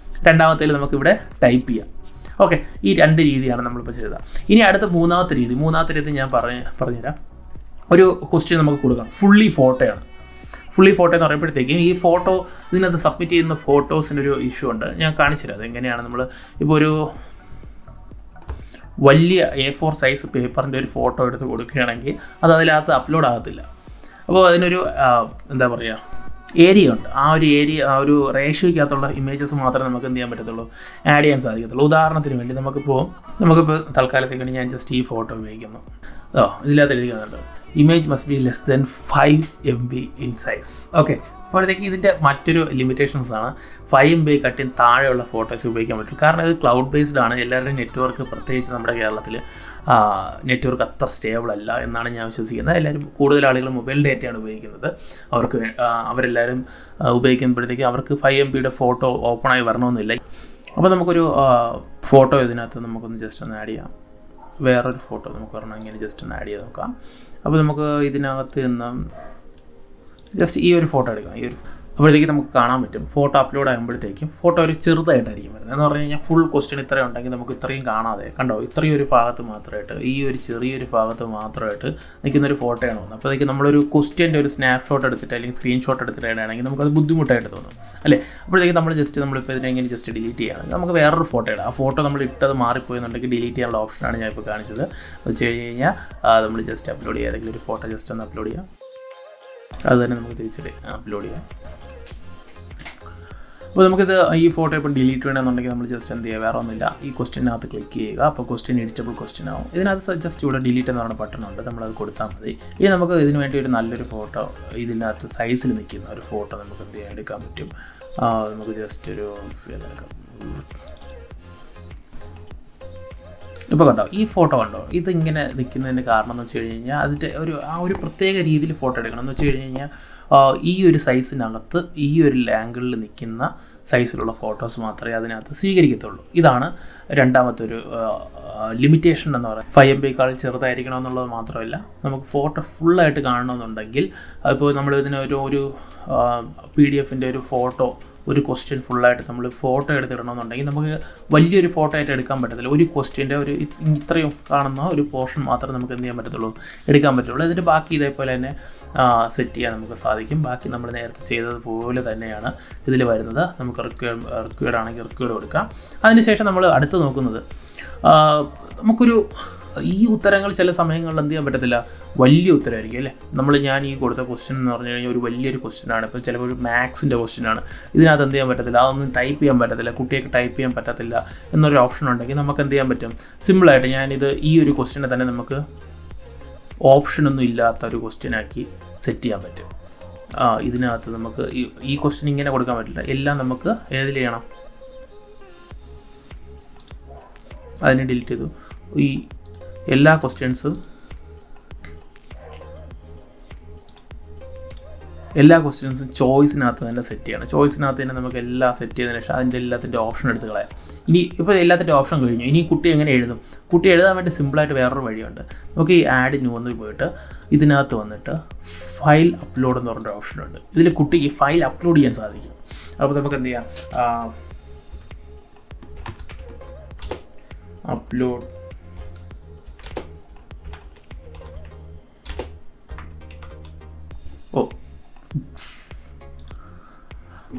രണ്ടാമത്തേൽ നമുക്കിവിടെ ടൈപ്പ് ചെയ്യാം. ഓക്കെ, ഈ 2 രീതിയാണ് നമ്മളിപ്പോൾ ചെയ്തത്. ഇനി അടുത്ത മൂന്നാമത്തെ രീതി ഞാൻ പറഞ്ഞുതരാം. ഒരു ക്വസ്റ്റ്യൻ നമുക്ക് കൊടുക്കാം, ഫുള്ളി ഫോട്ടോയാണ്. ഫുള്ളി ഫോട്ടോ എന്ന് പറയുമ്പോഴത്തേക്കും ഈ ഫോട്ടോ ഇതിനകത്ത് സബ്മിറ്റ് ചെയ്യുന്ന ഫോട്ടോസിൻ്റെ ഒരു ഇഷ്യൂ ഉണ്ട്, ഞാൻ കാണിച്ചു തരാം. അതെങ്ങനെയാണ് നമ്മൾ ഇപ്പോൾ ഒരു വലിയ A4 സൈസ് പേപ്പറിൻ്റെ ഒരു ഫോട്ടോ എടുത്ത് കൊടുക്കുകയാണെങ്കിൽ അത് അതിനകത്ത് അപ്ലോഡ് ആകത്തില്ല. അപ്പോൾ അതിനൊരു എന്താ പറയുക, ഏരിയ ഉണ്ട്. ആ ഒരു റേഷ്യോയ്ക്കകത്തുള്ള ഇമേജസ് മാത്രമേ നമുക്ക് എന്ത് ചെയ്യാൻ പറ്റത്തുള്ളൂ, ആഡ് ചെയ്യാൻ സാധിക്കത്തുള്ളൂ. ഉദാഹരണത്തിന് വേണ്ടി നമുക്കിപ്പോൾ തൽക്കാലത്തേക്ക് വേണ്ടി ഞാൻ ജസ്റ്റ് ഈ ഫോട്ടോ ഉപയോഗിക്കുന്നു. ഇതിനകത്ത് എഴുതിക്കുന്നുണ്ട്, image must be less than 5 MB in size. Okay, അപ്പോഴത്തേക്ക് ഇതിൻ്റെ മറ്റൊരു ലിമിറ്റേഷൻസ് ആണ് 5 MB കട്ടിന് താഴെയുള്ള ഫോട്ടോസ് ഉപയോഗിക്കാൻ പറ്റും. കാരണം ഇത് ക്ലൗഡ് ബേസ്ഡ് ആണ്. എല്ലാവരുടെയും നെറ്റ്വർക്ക്, പ്രത്യേകിച്ച് നമ്മുടെ കേരളത്തിൽ നെറ്റ്വർക്ക് അത്ര സ്റ്റേബിൾ അല്ല എന്നാണ് ഞാൻ വിശ്വസിക്കുന്നത്. എല്ലാവരും കൂടുതൽ ആളുകൾ മൊബൈൽ ഡേറ്റയാണ് ഉപയോഗിക്കുന്നത്. അവരെല്ലാവരും ഉപയോഗിക്കുമ്പോഴത്തേക്ക് അവർക്ക് 5 MB ഫോട്ടോ ഓപ്പണായി വരണമെന്നില്ല. അപ്പോൾ നമുക്കൊരു ഫോട്ടോ ഇതിനകത്ത് നമുക്കൊന്ന് ജസ്റ്റ് ഒന്ന് ആഡ് ചെയ്യാം. വേറൊരു ഫോട്ടോ നമുക്ക് പറഞ്ഞാൽ ഇങ്ങനെ ജസ്റ്റ് ഒന്ന് ആഡ് ചെയ്ത് നോക്കാം. അപ്പോൾ നമുക്ക് ഇതിനകത്ത് നിന്ന് ജസ്റ്റ് ഈ ഒരു ഫോട്ടോ എടുക്കാം. അപ്പോഴത്തേക്ക് നമുക്ക് കാണാൻ പറ്റും ഫോട്ടോ അപ്ലോഡ് ആകുമ്പോഴത്തേക്കും ഫോട്ടോ ഒരു ചെറുതായിട്ടായിരിക്കും വരുന്നത്. എന്ന് പറഞ്ഞു കഴിഞ്ഞാൽ ഫുൾ ക്വസ്റ്റ്യൻ ഇത്രയും ഉണ്ടെങ്കിൽ നമുക്ക് ഇത്രയും കാണാതെ കണ്ടോ, ഇത്രയും ഒരു ഭാഗത്ത് മാത്രമായിട്ട്, ഈ ഒരു ചെറിയൊരു ഭാഗത്ത് മാത്രമായിട്ട് നിൽക്കുന്നൊരു ഫോട്ടോയാണ് വന്നത്. അപ്പോഴത്തേക്ക് നമ്മളൊരു ക്വസ്റ്റ്യൻ്റെ ഒരു സ്നാപ്ഷോട്ട് എടുത്തിട്ട് അല്ലെങ്കിൽ സ്ക്രീൻഷോട്ട് എടുത്തിട്ടാണെങ്കിൽ നമുക്കത് ബുദ്ധിമുട്ടായിട്ട് തോന്നും അല്ലേ. അപ്പോഴത്തേക്ക് നമ്മളിപ്പോൾ ഇതിനെങ്ങനെ ജസ്റ്റ് ഡിലീറ്റ് ചെയ്യുകയാണെങ്കിൽ നമുക്ക് വേറൊരു ഫോട്ടോ ഇടാം. ആ ഫോട്ടോ നമ്മൾ ഇട്ടത് മാറിപ്പോയെന്നുണ്ടെങ്കിൽ ഡിലീറ്റ് ചെയ്യാനുള്ള ഓപ്ഷനാണ് ഞാൻ ഇപ്പോൾ കാണിച്ചത്. അത് വെച്ച് കഴിഞ്ഞ് കഴിഞ്ഞാൽ നമ്മൾ ജസ്റ്റ് അപ്ലോഡ് ചെയ്യുക, ഏതെങ്കിലും ഒരു ഫോട്ടോ ജസ്റ്റ് ഒന്ന് അപ്ലോഡ് ചെയ്യാം. അത് തന്നെ നമുക്ക് തിരിച്ചിട്ട് അപ്ലോഡ് ചെയ്യാം. അപ്പോൾ നമുക്കിത് ഈ ഫോട്ടോ ഇപ്പോൾ ഡിലീറ്റ് വേണമെന്നുണ്ടെങ്കിൽ നമ്മൾ ജസ്റ്റ് എന്ത് ചെയ്യുക, വേറെ ഒന്നുമില്ല, ഈ ക്വസ്റ്റ്യനകത്ത് ക്ലിക്ക് ചെയ്യുക. അപ്പോൾ ക്വസ്റ്റ്യൻ എഡിറ്റബിൾ ക്വസ്റ്റ്യൻ ആവും. ഇതിനകത്ത് ജസ്റ്റ് ഇവിടെ ഡിലീറ്റ് എന്ന് പറഞ്ഞ ബട്ടണുണ്ട്, നമ്മളത് കൊടുത്താൽ മതി. ഇനി നമുക്ക് ഇതിന് വേണ്ടി ഒരു നല്ലൊരു ഫോട്ടോ, ഇതിനകത്ത് സൈസിൽ നിൽക്കുന്ന ഒരു ഫോട്ടോ നമുക്ക് എന്ത് ചെയ്യാൻ എടുക്കാൻ പറ്റും. നമുക്ക് ജസ്റ്റ് ഒരു ഇപ്പോൾ കണ്ടോ, ഈ ഫോട്ടോ കണ്ടോ, ഇതിങ്ങനെ നിൽക്കുന്നതിൻ്റെ കാരണം എന്ന് വെച്ച് കഴിഞ്ഞ് കഴിഞ്ഞാൽ അതിൻ്റെ ഒരു പ്രത്യേക രീതിയിൽ ഫോട്ടോ എടുക്കണം. എന്ന് വെച്ച് കഴിഞ്ഞ് കഴിഞ്ഞാൽ ഈ ഒരു സൈസിനകത്ത് ഈ ഒരു ആംഗിളിൽ നിൽക്കുന്ന സൈസിലുള്ള ഫോട്ടോസ് മാത്രമേ അതിനകത്ത് സ്വീകരിക്കത്തുള്ളൂ. ഇതാണ് രണ്ടാമത്തെ ഒരു ലിമിറ്റേഷൻ എന്ന് പറയുന്നത്. 5MB ചെറുതായിരിക്കണം എന്നുള്ളത് മാത്രമല്ല, നമുക്ക് ഫോട്ടോ ഫുള്ളായിട്ട് കാണണമെന്നുണ്ടെങ്കിൽ ഇപ്പോൾ നമ്മൾ ഇതിന് ഒരു PDF-ൻ്റെ ഒരു ഫോട്ടോ, ഒരു ക്വസ്റ്റ്യൻ ഫുള്ളായിട്ട് നമ്മൾ ഫോട്ടോ എടുത്തിടണമെന്നുണ്ടെങ്കിൽ നമുക്ക് വലിയൊരു ഫോട്ടോ ആയിട്ട് എടുക്കാൻ പറ്റത്തില്ല. ഒരു ക്വസ്റ്റ്യൻ്റെ ഒരു ഇത്രയും കാണുന്ന ഒരു പോർഷൻ മാത്രമേ നമുക്ക് എന്ത് ചെയ്യാൻ പറ്റത്തുള്ളൂ, എടുക്കാൻ പറ്റുള്ളൂ. അതിൻ്റെ ബാക്കി ഇതേപോലെ തന്നെ സെറ്റ് ചെയ്യാൻ നമുക്ക് സാധിക്കും. ബാക്കി നമ്മൾ നേരത്തെ ചെയ്തതുപോലെ തന്നെയാണ് ഇതിൽ വരുന്നത്. നമുക്ക് റിക്വയർഡ് ആണെങ്കിൽ റിക്വയർഡ് കൊടുക്കാം. അതിനുശേഷം നമ്മൾ അടുത്ത് നോക്കുന്നത് നമുക്കൊരു ഈ ഉത്തരങ്ങൾ ചില സമയങ്ങളിൽ എന്ത് ചെയ്യാൻ പറ്റത്തില്ല, വലിയ ഉത്തരമായിരിക്കും അല്ലേ. ഞാൻ ഈ കൊടുത്ത ക്വസ്റ്റ്യൻ എന്ന് പറഞ്ഞു കഴിഞ്ഞാൽ ഒരു വലിയൊരു ക്വസ്റ്റ്യനാണ്. ഇപ്പോൾ ചിലപ്പോൾ ഒരു മാത്സിൻ്റെ ക്വസ്റ്റ്യനാണ്. ഇതിനകത്ത് എന്ത് ചെയ്യാൻ പറ്റത്തില്ല, അതൊന്നും ടൈപ്പ് ചെയ്യാൻ പറ്റത്തില്ല, കുട്ടിയൊക്കെ ടൈപ്പ് ചെയ്യാൻ പറ്റത്തില്ല എന്നൊരു ഓപ്ഷൻ ഉണ്ടെങ്കിൽ നമുക്ക് എന്ത് ചെയ്യാൻ പറ്റും, സിമ്പിളായിട്ട് ഞാനിത് ഈ ഒരു ക്വസ്റ്റ്യനെ തന്നെ നമുക്ക് ഓപ്ഷനൊന്നും ഇല്ലാത്ത ഒരു ക്വസ്റ്റ്യനാക്കി സെറ്റ് ചെയ്യാൻ പറ്റും. ഇതിനകത്ത് നമുക്ക് ഈ ക്വസ്റ്റ്യൻ ഇങ്ങനെ കൊടുക്കാൻ പറ്റില്ല, എല്ലാം നമുക്ക് ഏതിൽ ചെയ്യണം, അതിനെ ഡിലീറ്റ് ചെയ്തു. ഈ എല്ലാ ക്വസ്റ്റ്യൻസും ചോയ്സിനകത്ത് തന്നെ സെറ്റ് ചെയ്യണം. ചോയ്സിനകത്ത് തന്നെ നമുക്ക് എല്ലാം സെറ്റ് ചെയ്തതിന് ശേഷം അതിൻ്റെ എല്ലാത്തിൻ്റെ ഓപ്ഷൻ എടുത്ത് കളയാം. ഇനി ഇപ്പോൾ എല്ലാത്തിൻ്റെ ഓപ്ഷൻ കഴിഞ്ഞു. ഇനി കുട്ടി എങ്ങനെ എഴുതും, കുട്ടി എഴുതാൻ വേണ്ടി സിമ്പിളായിട്ട് വേറൊരു വഴിയുണ്ട്. നമുക്ക് ഈ ആഡ് ന്യൂ എന്ന് പോയിട്ട് ഇതിനകത്ത് വന്നിട്ട് ഫയൽ അപ്ലോഡ് എന്ന് പറഞ്ഞൊരു ഓപ്ഷനുണ്ട്. ഇതിൽ കുട്ടിക്ക് ഫയൽ അപ്ലോഡ് ചെയ്യാൻ സാധിക്കും. അപ്പോൾ നമുക്ക് എന്ത് ചെയ്യാം, upload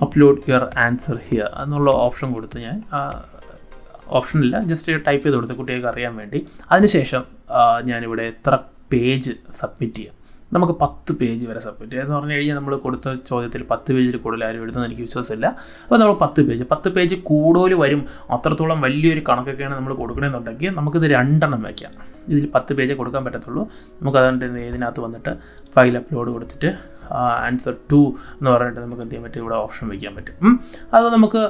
upload your answer here എന്നുള്ള ഓപ്ഷൻ കൊടുത്ത് ഞാൻ ഓപ്ഷനില്ല, ജസ്റ്റ് ടൈപ്പ് ചെയ്ത് കൊടുത്ത് കുട്ടികൾക്ക് അറിയാൻ വേണ്ടി. അതിനുശേഷം ഞാനിവിടെ എത്ര പേജ് സബ്മിറ്റ് ചെയ്യാം, നമുക്ക് 10 പേജ് വരെ സബ്മിറ്റ് ചെയ്യാം. എന്ന് പറഞ്ഞു കഴിഞ്ഞാൽ നമ്മൾ കൊടുത്ത ചോദ്യത്തിൽ 10 പേജിൽ കൂടുതൽ ആരും എഴുതുന്നത് എനിക്ക് വിശ്വാസമില്ല. അപ്പോൾ നമ്മൾ 10 പേജ് കൂടുതൽ വരും. അത്രത്തോളം വലിയൊരു കണക്കൊക്കെയാണ് നമ്മൾ കൊടുക്കണമെന്നുണ്ടെങ്കിൽ നമുക്കിത് 2 എണ്ണം വയ്ക്കാം. ഇതിൽ 10 പേജ് കൊടുക്കാൻ പറ്റത്തുള്ളൂ. നമുക്ക് അതുകൊണ്ട് ഇതിനകത്ത് വന്നിട്ട് ഫയൽ അപ്ലോഡ് കൊടുത്തിട്ട് ആൻസർ 2 എന്ന് പറഞ്ഞിട്ട് നമുക്ക് എന്ത് ചെയ്യാൻ പറ്റും, ഇവിടെ ഓപ്ഷൻ വയ്ക്കാൻ പറ്റും. അത് നമുക്ക്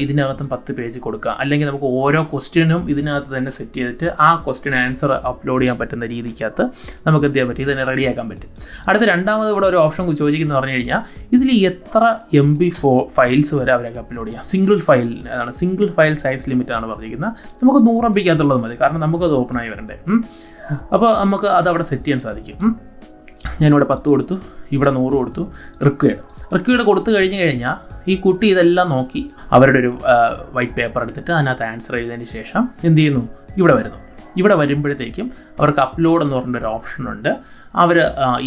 ഇതിനകത്തും 10 പേജ് കൊടുക്കാം. അല്ലെങ്കിൽ നമുക്ക് ഓരോ ക്വസ്റ്റ്യനും ഇതിനകത്ത് തന്നെ സെറ്റ് ചെയ്തിട്ട് ആ ക്വസ്റ്റ്യൻ ആൻസർ അപ്ലോഡ് ചെയ്യാൻ പറ്റുന്ന രീതിക്കകത്ത് നമുക്ക് എന്ത് ചെയ്യാൻ പറ്റും, ഇതിനെ റെഡിയാക്കാൻ പറ്റും. അടുത്ത രണ്ടാമത് ഇവിടെ ഒരു ഓപ്ഷൻ ചോദിക്കുന്നത് പറഞ്ഞു കഴിഞ്ഞാൽ ഇതിൽ എത്ര MB ഫയൽസ് വരെ അവരൊക്കെ അപ്ലോഡ് ചെയ്യാം. സിംഗിൾ ഫയൽ സൈസ് ലിമിറ്റാണ് പറഞ്ഞിരിക്കുന്നത്. നമുക്ക് 100 MB മതി, കാരണം നമുക്കത് ഓപ്പണായി വരണ്ടേ. അപ്പോൾ നമുക്ക് അത് അവിടെ സെറ്റ് ചെയ്യാൻ സാധിക്കും. ഞാനിവിടെ 10 കൊടുത്തു, ഇവിടെ 100 കൊടുത്തു. റിക്വയർഡ് കൊടുത്തു കഴിഞ്ഞാൽ ഈ കുട്ടി ഇതെല്ലാം നോക്കി അവരുടെ ഒരു വൈറ്റ് പേപ്പർ എടുത്തിട്ട് അതിനകത്ത് ആൻസർ എഴുതിയതിന് ശേഷം എന്ത് ചെയ്യുന്നു, ഇവിടെ വരുമ്പോഴത്തേക്കും അവർക്ക് അപ്ലോഡ് എന്ന് പറഞ്ഞൊരു ഓപ്ഷനുണ്ട്. അവർ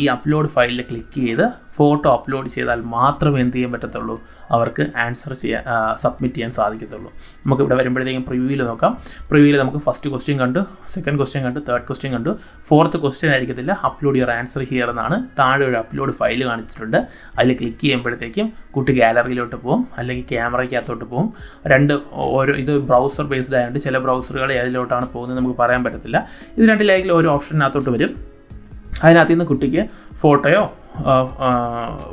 ഈ അപ്ലോഡ് ഫയലിൽ ക്ലിക്ക് ചെയ്ത് ഫോട്ടോ അപ്ലോഡ് ചെയ്താൽ മാത്രമേ എന്ത് ചെയ്യാൻ പറ്റത്തുള്ളൂ, അവർക്ക് ആൻസർ സബ്മിറ്റ് ചെയ്യാൻ സാധിക്കത്തുള്ളൂ. നമുക്കിവിടെ വരുമ്പോഴത്തേക്കും പ്രിവ്യൂവിൽ നോക്കാം. പ്രിവ്യൂവിൽ നമുക്ക് ഫസ്റ്റ് ക്വസ്റ്റ്യൻ കണ്ടു, സെക്കൻഡ് ക്വസ്റ്റ്യൻ കണ്ടു, തേർഡ് ക്വസ്റ്റ്യൻ കണ്ടു. ഫോർത്ത് ക്വസ്റ്റ്യൻ ആയിരിക്കത്തില്ല, അപ്ലോഡ് യുവർ ആൻസർ ഹിയർ എന്നാണ്. താഴെ ഒരു അപ്ലോഡ് ഫയൽ കാണിച്ചിട്ടുണ്ട്. അതിൽ ക്ലിക്ക് ചെയ്യുമ്പോഴത്തേക്കും കുട്ടി ഗാലറിയിലോട്ട് പോകും, അല്ലെങ്കിൽ ക്യാമറയ്ക്കകത്തോട്ട് പോകും. ഇത് ബ്രൗസർ ബേസ്ഡ് ആയതുകൊണ്ട് ചില ബ്രൗസറുകൾ ഏതിലോട്ടാണ് പോകുന്നത് നമുക്ക് പറയാൻ പറ്റത്തില്ല. ഇത് രണ്ടിലെങ്കിലും ഒരു ഓപ്ഷനകത്തോട്ട് വരും. അതിനകത്ത് നിന്ന് കുട്ടിക്ക് ഫോട്ടോയോ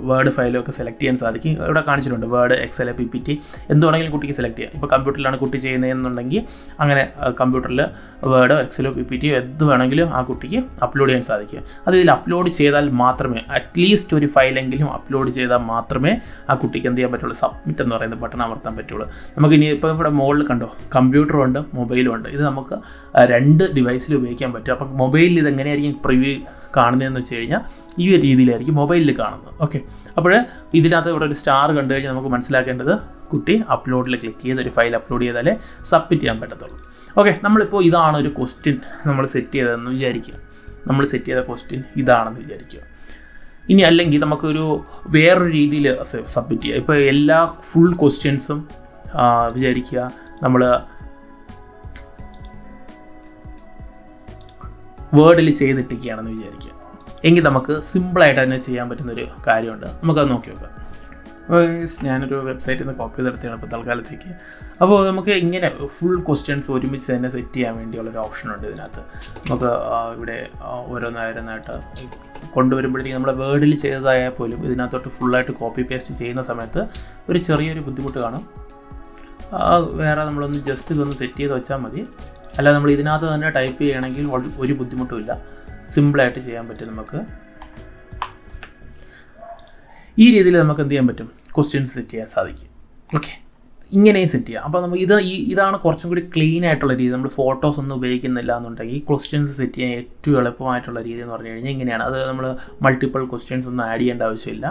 വേർഡ് ഫയലോ ഒക്കെ സെലക്ട് ചെയ്യാൻ സാധിക്കും. ഇവിടെ കാണിച്ചിട്ടുണ്ട് വേർഡ്, എക്സൽ, PPT എന്ത് വേണമെങ്കിലും കുട്ടിക്ക് സെലക്ട് ചെയ്യാം. ഇപ്പോൾ കമ്പ്യൂട്ടറിലാണ് കുട്ടി ചെയ്യുന്നതെന്നുണ്ടെങ്കിൽ അങ്ങനെ കമ്പ്യൂട്ടറിൽ വേർഡോ എക്സലോ PPT എന്ത് വേണമെങ്കിലും ആ കുട്ടിക്ക് അപ്ലോഡ് ചെയ്യാൻ സാധിക്കും. അത് ഇതിൽ അപ്ലോഡ് ചെയ്താൽ മാത്രമേ, അറ്റ്ലീസ്റ്റ് ഒരു ഫയലെങ്കിലും അപ്ലോഡ് ചെയ്താൽ മാത്രമേ ആ കുട്ടിക്ക് എന്ത് ചെയ്യാൻ പറ്റുള്ളൂ, സബ്മിറ്റ് എന്ന് പറയുന്ന ബട്ടൺ അമർത്താൻ പറ്റുള്ളൂ. നമുക്ക് ഇനി ഇപ്പോൾ ഇവിടെ മുകളിൽ കണ്ടോ, കമ്പ്യൂട്ടറും ഉണ്ട് മൊബൈലും ഉണ്ട്. ഇത് നമുക്ക് 2 ഡിവൈസിൽ ഉപയോഗിക്കാൻ പറ്റും. അപ്പം മൊബൈലിൽ ഇതെങ്ങനെയായിരിക്കും പ്രിവ്യൂ കാണുന്നതെന്ന് വെച്ച് കഴിഞ്ഞാൽ ഈ ഒരു രീതിയിലായിരിക്കും മൊബൈലിൽ കാണുന്നത്. ഓക്കെ, അപ്പോൾ ഇതിനകത്ത് ഇവിടെ ഒരു സ്റ്റാർ കണ്ടു കഴിഞ്ഞാൽ നമുക്ക് മനസ്സിലാക്കേണ്ടത് കുട്ടി അപ്ലോഡിൽ ക്ലിക്ക് ചെയ്ത് ഒരു ഫയൽ അപ്ലോഡ് ചെയ്താലേ സബ്മിറ്റ് ചെയ്യാൻ പറ്റത്തുള്ളൂ. ഓക്കെ, നമ്മളിപ്പോൾ ഇതാണ് ഒരു ക്വസ്റ്റ്യൻ നമ്മൾ സെറ്റ് ചെയ്തതെന്ന് വിചാരിക്കുക. നമ്മൾ സെറ്റ് ചെയ്ത ക്വസ്റ്റ്യൻ ഇതാണെന്ന് വിചാരിക്കുക. ഇനി അല്ലെങ്കിൽ നമുക്കൊരു വേറൊരു രീതിയിൽ സബ്മിറ്റ് ചെയ്യുക. ഇപ്പോൾ എല്ലാ ഫുൾ ക്വസ്റ്റ്യൻസും വിചാരിക്കുക നമ്മൾ വേർഡിൽ ചെയ്തിട്ടിരിക്കുകയാണെന്ന് വിചാരിക്കുക. എങ്കിൽ നമുക്ക് സിമ്പിളായിട്ട് തന്നെ ചെയ്യാൻ പറ്റുന്നൊരു കാര്യമുണ്ട്. നമുക്കത് നോക്കി നോക്കാം. അപ്പോൾ ഞാനൊരു വെബ്സൈറ്റിൽ നിന്ന് കോപ്പി ചെയ്തെടുത്താണ് ഇപ്പോൾ തൽക്കാലത്തേക്ക്. അപ്പോൾ നമുക്ക് ഇങ്ങനെ ഫുൾ ക്വസ്റ്റ്യൻസ് ഒരുമിച്ച് തന്നെ സെറ്റ് ചെയ്യാൻ വേണ്ടിയുള്ളൊരു ഓപ്ഷനുണ്ട് ഇതിനകത്ത്. നമുക്ക് ഇവിടെ ഓരോന്നായിട്ട് കൊണ്ടുവരുമ്പോഴത്തേക്ക് നമ്മുടെ വേർഡിൽ ചെയ്തതായാൽ പോലും ഇതിനകത്തോട്ട് ഫുള്ളായിട്ട് കോപ്പി പേസ്റ്റ് ചെയ്യുന്ന സമയത്ത് ഒരു ചെറിയൊരു ബുദ്ധിമുട്ട് കാണും. വേറെ നമ്മളൊന്ന് ജസ്റ്റ് ഇതൊന്ന് സെറ്റ് ചെയ്ത് വെച്ചാൽ മതി. അല്ല, നമ്മൾ ഇതിനകത്ത് തന്നെ ടൈപ്പ് ചെയ്യണമെങ്കിൽ ഒരു ബുദ്ധിമുട്ടുമില്ല, സിമ്പിളായിട്ട് ചെയ്യാൻ പറ്റും. നമുക്ക് ഈ രീതിയിൽ നമുക്ക് എന്ത് ചെയ്യാൻ പറ്റും, ക്വസ്റ്റ്യൻസ് സെറ്റ് ചെയ്യാൻ സാധിക്കും. ഓക്കെ, ഇങ്ങനെയും സെറ്റ് ചെയ്യാം. അപ്പോൾ നമ്മൾ ഇതാണ് കുറച്ചും കൂടി ക്ലീൻ ആയിട്ടുള്ള രീതി. നമ്മൾ ഫോട്ടോസ് ഒന്നും ഉപയോഗിക്കുന്നില്ല എന്നുണ്ടെങ്കിൽ ക്വസ്റ്റ്യൻസ് സെറ്റ് ചെയ്യാൻ ഏറ്റവും എളുപ്പമായിട്ടുള്ള രീതി എന്ന് പറഞ്ഞു കഴിഞ്ഞാൽ ഇങ്ങനെയാണ്. അത് നമ്മൾ മൾട്ടിപ്പിൾ ക്വസ്റ്റ്യൻസ് ഒന്നും ആഡ് ചെയ്യേണ്ട ആവശ്യമില്ല,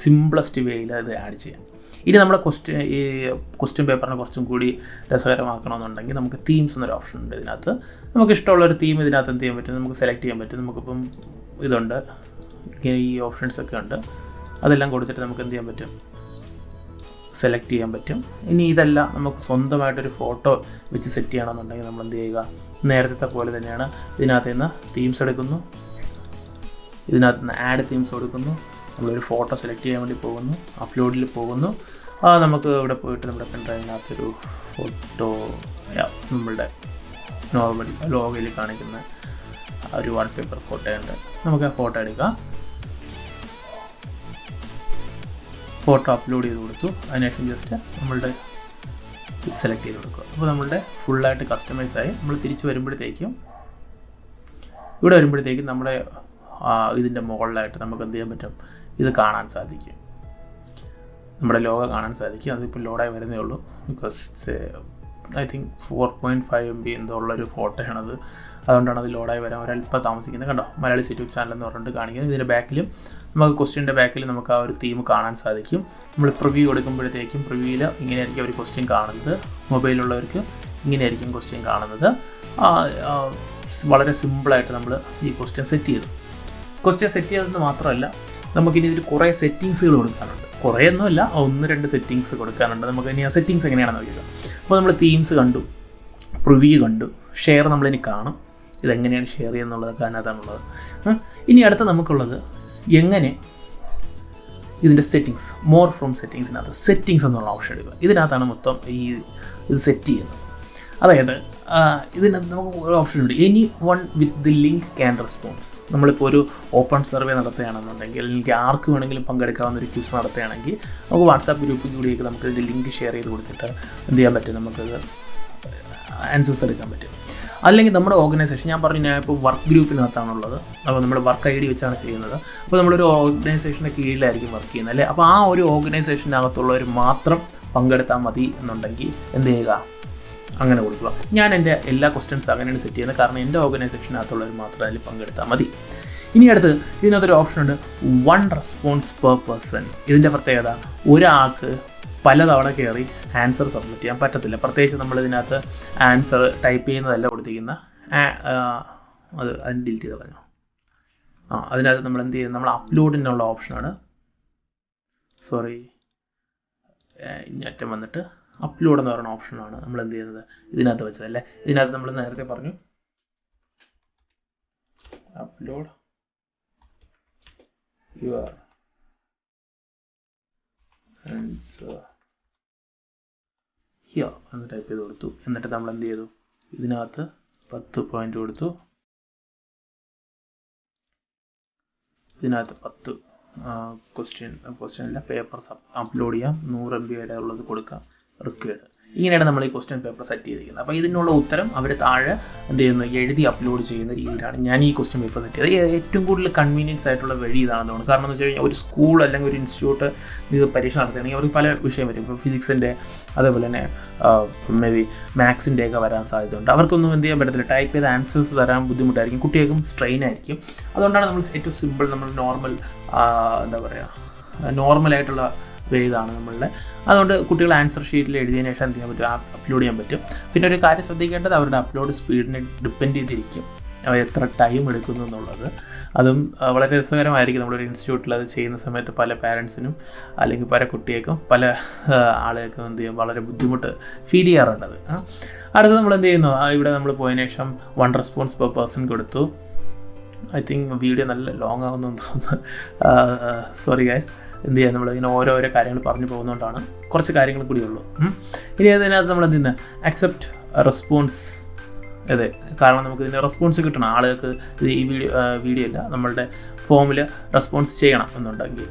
സിംപ്ലസ്റ്റ് വേയിൽ അത് ആഡ് ചെയ്യാം. ഇനി നമ്മുടെ ക്വസ്റ്റ്യൻ പേപ്പറിനെ കുറച്ചും കൂടി രസകരമാക്കണമെന്നുണ്ടെങ്കിൽ നമുക്ക് തീംസ് എന്നൊരു ഓപ്ഷൻ ഉണ്ട് ഇതിനകത്ത്. നമുക്ക് ഇഷ്ടമുള്ളൊരു തീം ഇതിനകത്ത് എന്ത് ചെയ്യാൻ പറ്റും, നമുക്ക് സെലക്ട് ചെയ്യാൻ പറ്റും. നമുക്കിപ്പം ഇതുണ്ട്, ഇങ്ങനെ ഈ ഓപ്ഷൻസൊക്കെ ഉണ്ട്. അതെല്ലാം കൊടുത്തിട്ട് നമുക്ക് എന്ത് ചെയ്യാൻ പറ്റും, സെലക്ട് ചെയ്യാൻ പറ്റും. ഇനി ഇതെല്ലാം നമുക്ക് സ്വന്തമായിട്ടൊരു ഫോട്ടോ വെച്ച് സെറ്റ് ചെയ്യണമെന്നുണ്ടെങ്കിൽ നമ്മൾ എന്ത് ചെയ്യുക, നേരത്തെ പോലെ തന്നെയാണ്. ഇതിനകത്ത് നിന്ന് തീംസ് എടുക്കുന്നു, ഇതിനകത്ത് നിന്ന് ആഡ് തീംസ് കൊടുക്കുന്നു, നമ്മളൊരു ഫോട്ടോ സെലക്ട് ചെയ്യാൻ വേണ്ടി പോകുന്നു, അപ്ലോഡിൽ പോകുന്നു. നമുക്ക് ഇവിടെ പോയിട്ട് നമ്മുടെ പെൻഡ്രൈവിനകത്തൊരു ഫോട്ടോ, നമ്മളുടെ നോർമൽ ലോഗോയിൽ കാണിക്കുന്ന ഒരു വാൾപേപ്പർ ഫോട്ടോ ഉണ്ട്. നമുക്ക് ആ ഫോട്ടോ എടുക്കാം, ഫോട്ടോ അപ്ലോഡ് ചെയ്ത് കൊടുത്തു. അതിനുശേഷം ജസ്റ്റ് നമ്മളുടെ സെലക്ട് ചെയ്ത് കൊടുക്കുക. അപ്പോൾ നമ്മളുടെ ഫുള്ളായിട്ട് കസ്റ്റമൈസായി. നമ്മൾ തിരിച്ച് വരുമ്പോഴത്തേക്കും ഇവിടെ വരുമ്പോഴത്തേക്കും നമ്മുടെ ഇതിൻ്റെ മുകളിലായിട്ട് നമുക്ക് എന്ത് ചെയ്യാൻ പറ്റും, ഇത് കാണാൻ സാധിക്കും, നമ്മുടെ ലോഗോ കാണാൻ സാധിക്കും. അതിപ്പോൾ ലോഡായി വരുന്നേ ഉള്ളൂ. Because it's I think 4.5 MB എന്തോ ഉള്ളൊരു ഫോട്ടോയാണത്. അതുകൊണ്ടാണ് അത് ലോഡായി വരാൻ ഒരല്പം താമസിക്കുന്നത്. കണ്ടോ, മലയാളി യൂട്യൂബ് ചാനൽ എന്ന് പറഞ്ഞിട്ട് കാണിക്കുന്നത്. ഇതിൻ്റെ ബാക്കിലും നമുക്ക് ക്വസ്റ്റ്യൻ്റെ ബാക്കിൽ നമുക്ക് ആ ഒരു തീം കാണാൻ സാധിക്കും. നമ്മൾ പ്രിവ്യൂ കൊടുക്കുമ്പോഴത്തേക്കും പ്രിവ്യൂവിൽ ഇങ്ങനെയായിരിക്കും ഒരു ക്വസ്റ്റ്യൻ കാണുന്നത്. മൊബൈലുള്ളവർക്ക് ഇങ്ങനെയായിരിക്കും ക്വസ്റ്റ്യൻ കാണുന്നത്. വളരെ സിമ്പിളായിട്ട് നമ്മൾ ഈ ക്വസ്റ്റ്യൻ സെറ്റ് ചെയ്തു. ക്വസ്റ്റ്യൻ സെറ്റ് ചെയ്തതെന്ന് മാത്രമല്ല, നമുക്കിനി ഇതിൽ കുറേ സെറ്റിങ്സുകൾ കൊടുക്കാനുണ്ട്. കുറേയൊന്നുമില്ല, 1-2 സെറ്റിങ്സ് കൊടുക്കാനുണ്ട്. നമുക്ക് ഇനി ആ സെറ്റിങ്സ് എങ്ങനെയാണെന്ന് നോക്കുക. അപ്പോൾ നമ്മൾ തീംസ് കണ്ടു, പ്രിവ്യൂ കണ്ടു, ഷെയർ നമ്മളിനി കാണും. ഇതെങ്ങനെയാണ് ഷെയർ ചെയ്യുന്നുള്ളതൊക്കെ അതിനകത്താണുള്ളത്. ഇനി അടുത്ത നമുക്കുള്ളത് എങ്ങനെ ഇതിൻ്റെ സെറ്റിങ്സ്, മോർ ഫ്രോം സെറ്റിങ്സിനകത്ത് സെറ്റിങ്സ് എന്നുള്ള ഓപ്ഷൻ എടുക്കുക. ഇതിനകത്താണ് മൊത്തം ഇത് സെറ്റ് ചെയ്യുന്നത്. അതായത് ഇതിനകത്ത് നമുക്ക് ഒരു ഓപ്ഷൻ ഉണ്ട്, any one with the link can response. നമ്മളിപ്പോൾ ഒരു ഓപ്പൺ സർവേ നടത്തുകയാണെന്നുണ്ടെങ്കിൽ, അല്ലെങ്കിൽ ആർക്ക് വേണമെങ്കിലും പങ്കെടുക്കാവുന്ന ഒരു ക്യൂസ് നടത്തുകയാണെങ്കിൽ നമുക്ക് വാട്സാപ്പ് ഗ്രൂപ്പിൽ കൂടിയൊക്കെ നമുക്ക് ഇതിൻ്റെ ലിങ്ക് ഷെയർ ചെയ്ത് കൊടുത്തിട്ട് എന്ത് ചെയ്യാൻ പറ്റും, നമുക്കത് ആൻസേഴ്സ് എടുക്കാൻ പറ്റും. അല്ലെങ്കിൽ നമ്മുടെ ഓർഗനൈസേഷൻ, ഞാൻ പറഞ്ഞു ഞാൻ ഇപ്പോൾ വർക്ക് ഗ്രൂപ്പിനകത്താണുള്ളത്. അപ്പോൾ നമ്മൾ വർക്ക് ID വെച്ചാണ് ചെയ്യുന്നത്. അപ്പോൾ നമ്മളൊരു ഓർഗനൈസേഷൻ്റെ കീഴിലായിരിക്കും വർക്ക് ചെയ്യുന്നത് അല്ലേ. അപ്പോൾ ആ ഒരു ഓർഗനൈസേഷനകത്തുള്ളവർ മാത്രം പങ്കെടുത്താൽ മതി എന്നുണ്ടെങ്കിൽ എന്ത് ചെയ്യുക, അങ്ങനെ കൊടുക്കുക. ഞാൻ എൻ്റെ എല്ലാ ക്വസ്റ്റ്യൻസ് അങ്ങനെയാണ് സെറ്റ് ചെയ്യുന്നത്. കാരണം എൻ്റെ ഓർഗനൈസേഷനകത്തുള്ളവർ മാത്രം അതിൽ പങ്കെടുത്താൽ മതി. ഇനി അടുത്ത് ഇതിനകത്തൊരു ഓപ്ഷൻ ഉണ്ട്, 1 റെസ്പോൺസ് പെർ പേഴ്സൺ. ഇതിൻ്റെ പ്രത്യേകത, ഒരാൾക്ക് പലതവണ കയറി ആൻസർ സബ്മിറ്റ് ചെയ്യാൻ പറ്റത്തില്ല. പ്രത്യേകിച്ച് നമ്മളിതിനകത്ത് ആൻസർ ടൈപ്പ് ചെയ്യുന്നതല്ല കൊടുത്തിരിക്കുന്ന, അതിന് ഡിലീറ്റ് ചെയ്ത് പറഞ്ഞു. അതിനകത്ത് നമ്മൾ എന്ത് ചെയ്യുന്നത്, നമ്മൾ അപ്ലോഡിനുള്ള ഓപ്ഷനാണ്, സോറി ഇങ്ങറ്റം വന്നിട്ട് അപ്ലോഡ് എന്ന് പറയുന്ന ഓപ്ഷനാണ് നമ്മൾ എന്ത് ചെയ്യുന്നത് ഇതിനകത്ത് വെച്ചതല്ലേ. ഇതിനകത്ത് നമ്മൾ നേരത്തെ പറഞ്ഞു അപ്ലോഡ് യുവർ ആൻസർ ഹിയർ എന്ന് ടൈപ്പ് ചെയ്ത് കൊടുത്തു. എന്നിട്ട് നമ്മൾ എന്ത് ചെയ്തു, ഇതിനകത്ത് 10 പോയിന്റ് കൊടുത്തു. ഇതിനകത്ത് 10 ക്വസ്റ്റ്യൻ അല്ല പേപ്പർ അപ്ലോഡ് ചെയ്യാം. 100 MB വരെ ഉള്ളത് കൊടുക്കാം. റിക്വയർഡ് ഇങ്ങനെയാണ് നമ്മൾ ഈ ക്വസ്റ്റ്യൻ പേപ്പർ സെറ്റ് ചെയ്തിരിക്കുന്നത്. അപ്പോൾ ഇതിനുള്ള ഉത്തരം അവർ താഴെ എന്ത് ചെയ്യുന്നു, എഴുതി അപ്ലോഡ് ചെയ്യുന്ന രീതിയിലാണ് ഞാൻ ഈ ക്വസ്റ്റ്യൻ പേപ്പർ സെറ്റ് ചെയ്തത്. ഏറ്റവും കൂടുതൽ കൺവീനിയൻസ് ആയിട്ടുള്ള വഴി ഇതാണെന്ന് തോന്നുന്നു. കാരണം എന്ന് വെച്ച് കഴിഞ്ഞാൽ ഒരു സ്കൂൾ അല്ലെങ്കിൽ ഒരു ഇൻസ്റ്റിറ്റ്യൂട്ട് ഇത് പരീക്ഷ നടത്തുകയാണെങ്കിൽ അവർക്ക് പല വിഷയം വരും. ഇപ്പോൾ ഫിസിക്സിൻ്റെ അതേപോലെ തന്നെ മേ ബി മാത്സിൻ്റെ ഒക്കെ വരാൻ സാധ്യതയുണ്ട്. അവർക്കൊന്നും എന്ത് ചെയ്യാൻ പറ്റത്തില്ല, ടൈപ്പ് ചെയ്ത് ആൻസേഴ്സ് തരാൻ ബുദ്ധിമുട്ടായിരിക്കും, കുട്ടികൾക്കും സ്ട്രെയിൻ ആയിരിക്കും. അതുകൊണ്ടാണ് നമ്മൾ ഏറ്റവും സിമ്പിൾ, നമ്മൾ നോർമൽ എന്താ പറയുക, നോർമലായിട്ടുള്ള വേ ഇതാണ് നമ്മളുടെ. അതുകൊണ്ട് കുട്ടികൾ ആൻസർ ഷീറ്റിൽ എഴുതിയതിന് ശേഷം എന്ത് ചെയ്യാൻ പറ്റും, അപ്ലോഡ് ചെയ്യാൻ പറ്റും. പിന്നെ ഒരു കാര്യം ശ്രദ്ധിക്കേണ്ടത് അവരുടെ അപ്ലോഡ് സ്പീഡിനെ ഡിപ്പെൻഡ് ചെയ്തിരിക്കും, അവർ എത്ര ടൈം എടുക്കുന്നു എന്നുള്ളത്. അതും വളരെ രസകരമായിരിക്കും. നമ്മളൊരു ഇൻസ്റ്റിറ്റ്യൂട്ടിൽ അത് ചെയ്യുന്ന സമയത്ത് പല പാരൻസിനും അല്ലെങ്കിൽ പല കുട്ടികൾക്കും പല ആളുകൾക്കും എന്ത് ചെയ്യും, വളരെ ബുദ്ധിമുട്ട് ഫീൽ ചെയ്യാറുണ്ടത്. അടുത്ത് നമ്മൾ എന്ത് ചെയ്യുന്നു, ഇവിടെ നമ്മൾ പോയതിനു ശേഷം 1 റെസ്പോൺസ് പെർ പേഴ്സൺ കൊടുത്തു. ഐ തിങ്ക് വീഡിയോ നല്ല ലോങ് ആകുമെന്ന് തോന്നുന്നു, സോറി ഗൈസ്. എന്ത് ചെയ്യാം, നമ്മളിങ്ങനെ ഓരോരോ കാര്യങ്ങൾ പറഞ്ഞു പോകുന്നതുകൊണ്ടാണ്, കുറച്ച് കാര്യങ്ങൾ കൂടി ഉള്ളൂ. ഇനി അതിനകത്ത് നമ്മൾ എന്ത് ചെയ്യുന്നത്, അക്സെപ്റ്റ് റെസ്പോൺസ്. അതെ, കാരണം നമുക്ക് ഇതിൻ്റെ റെസ്പോൺസ് കിട്ടണം ആളുകൾക്ക്. ഇത് ഈ വീഡിയോ അല്ല, നമ്മളുടെ ഫോമിൽ റെസ്പോൺസ് ചെയ്യണം എന്നുണ്ടെങ്കിൽ.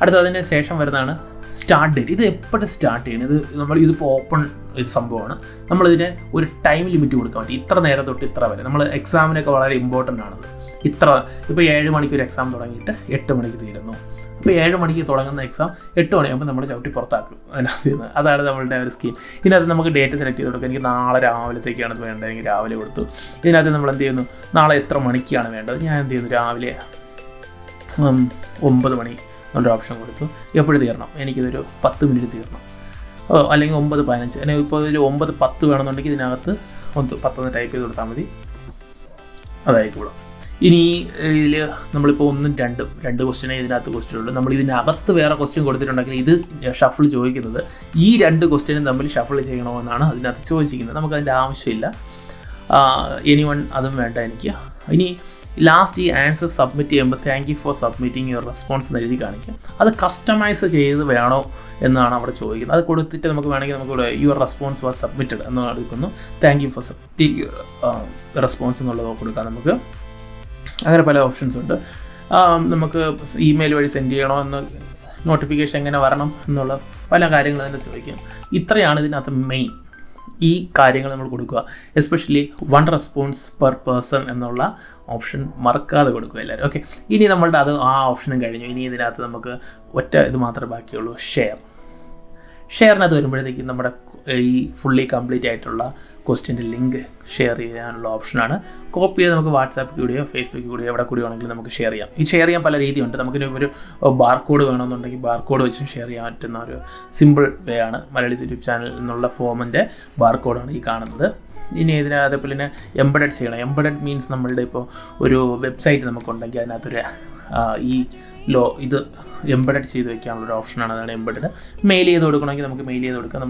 അടുത്ത അതിന് ശേഷം വരുന്നതാണ് സ്റ്റാർട്ട് ഡേറ്റ്. ഇത് എപ്പോഴും സ്റ്റാർട്ട് ചെയ്യണം. ഇതിപ്പോൾ ഓപ്പൺ ഒരു സംഭവമാണ്. നമ്മളിതിന് ഒരു ടൈം ലിമിറ്റ് കൊടുക്കാൻ പറ്റും, ഇത്ര നേരം തൊട്ട് ഇത്ര വരെ. നമ്മൾ എക്സാമിനൊക്കെ വളരെ ഇമ്പോർട്ടൻ്റ് ആണത്. ഇപ്പോൾ 7 മണിക്ക് ഒരു എക്സാം തുടങ്ങിയിട്ട് 8 മണിക്ക് തീരുന്നു. ഇപ്പോൾ 7 മണിക്ക് തുടങ്ങുന്ന എക്സാം 8 മണിയാകുമ്പോൾ നമ്മൾ ചവിട്ടി പുറത്താക്കും അതിനകത്ത് നിന്ന്. അതാണ് നമ്മളുടെ ഒരു സ്കീം. ഇതിനകത്ത് നമുക്ക് ഡേറ്റ് സെലക്ട് ചെയ്ത് കൊടുക്കുക. എനിക്ക് നാളെ രാവിലത്തേക്കാണ് വേണ്ടതെങ്കിൽ രാവിലെ കൊടുത്തു. ഇതിനകത്ത് നമ്മൾ എന്ത് ചെയ്യുന്നു, നാളെ എത്ര മണിക്കാണ് വേണ്ടത്, ഞാൻ എന്ത് ചെയ്യുന്നു, രാവിലെ 9 മണി എന്നൊരു ഓപ്ഷൻ കൊടുത്തു. എപ്പോഴും തീരണം, എനിക്കിതൊരു 10 മിനിറ്റ് തീരണം, അല്ലെങ്കിൽ 9:15. അല്ലെങ്കിൽ ഇപ്പോൾ ഇതിൽ 9:10 വേണമെന്നുണ്ടെങ്കിൽ ഇതിനകത്ത് 10 ടൈപ്പ് ചെയ്ത് കൊടുത്താൽ മതി, അതായിക്കോളും. ഇനി ഇതിൽ നമ്മളിപ്പോൾ 1, 2 ക്വസ്റ്റ്യനേ ഇതിനകത്ത് ക്വസ്റ്റ്യൻ ഉള്ളൂ. നമ്മൾ ഇതിനകത്ത് വേറെ ക്വസ്റ്റ്യൻ കൊടുത്തിട്ടുണ്ടെങ്കിൽ ഇത് ഷഫിൾ ചോദിക്കുന്നത് ഈ 2 ക്വസ്റ്റ്യനും തമ്മിൽ ഷഫിൾ ചെയ്യണമെന്നാണ് അതിനകത്ത് ചോദിച്ചിരിക്കുന്നത്. നമുക്കതിൻ്റെ ആവശ്യമില്ല. എനിവൺ അതും വേണ്ട എനിക്ക്. ഇനി ലാസ്റ്റ് ഈ ആൻസർ സബ്മിറ്റ് ചെയ്യുമ്പോൾ thank you for submitting your response എന്ന് എഴുതി കാണിക്കും. അത് കസ്റ്റമൈസ് ചെയ്ത് വേണോ എന്നാണ് അവിടെ ചോദിക്കുന്നത്. അത് കൊടുത്തിട്ട് നമുക്ക് വേണമെങ്കിൽ നമുക്കിവിടെ യുവർ റെസ്പോൺസ് വാസ് സബ്മിറ്റഡ് എന്ന് എടുക്കുന്നു. Thank you for submitting your response എന്നുള്ളത് കൊടുക്കാം നമുക്ക്. അങ്ങനെ പല ഓപ്ഷൻസ് ഉണ്ട്. നമുക്ക് ഇമെയിൽ വഴി സെൻഡ് ചെയ്യണോ എന്ന്, നോട്ടിഫിക്കേഷൻ എങ്ങനെ വരണം എന്നുള്ള പല കാര്യങ്ങൾ തന്നെ ചോദിക്കും. ഇത്രയാണ് ഇതിനകത്ത് മെയിൻ. ഈ കാര്യങ്ങൾ നമ്മൾ കൊടുക്കുക. എസ്പെഷ്യലി 1 റെസ്പോൺസ് പെർ പേഴ്സൺ എന്നുള്ള ഓപ്ഷൻ മറക്കാതെ കൊടുക്കുക എല്ലാവരും. ഓക്കെ, ഇനി നമ്മളുടെ ആ ഓപ്ഷനും കഴിഞ്ഞു. ഇനി ഇതിനകത്ത് നമുക്ക് ഒറ്റ ഇത് മാത്രമേ ബാക്കിയുള്ളൂ, ഷെയറിനകത്ത് വരുമ്പോഴത്തേക്കും നമ്മുടെ ഈ ഫുള്ളി കംപ്ലീറ്റ് ആയിട്ടുള്ള ക്വസ്റ്റ്യൻ്റെ ലിങ്ക് ഷെയർ ചെയ്യാനുള്ള ഓപ്ഷനാണ്. കോപ്പി ചെയ്ത് നമുക്ക് വാട്സാപ്പിൽ കൂടിയോ ഫേസ്ബുക്കിൽ കൂടിയോ എവിടെ കൂടി വേണമെങ്കിലും നമുക്ക് ഷെയർ ചെയ്യാം. ഈ ഷെയർ ചെയ്യാൻ പല രീതിയുണ്ട്. നമുക്കിനി ഒരു ബാർകോഡ് വേണമെന്നുണ്ടെങ്കിൽ ബാർകോഡ് വെച്ച് ഷെയർ ചെയ്യാൻ പറ്റുന്ന ഒരു സിമ്പിൾ വേ ആണ്. മലയാളി യൂട്യൂബ് ചാനൽ എന്നുള്ള ഫോമിൻ്റെ ബാർകോഡാണ് ഈ കാണുന്നത്. ഇനി അതേപോലെ തന്നെ എംബഡഡ് ചെയ്യണം. എംബഡഡ് മീൻസ് നമ്മളുടെ ഇപ്പോൾ ഒരു വെബ്സൈറ്റ് നമുക്കുണ്ടെങ്കിൽ അതിനകത്തൊരു ഇത് എംബഡഡ് ചെയ്ത് വെക്കാനുള്ളൊരു ഓപ്ഷനാണ്. അതാണ് എംബഡഡ്. മെയിൽ ചെയ്ത് കൊടുക്കണമെങ്കിൽ നമുക്ക് മെയിൽ ചെയ്ത് കൊടുക്കാം.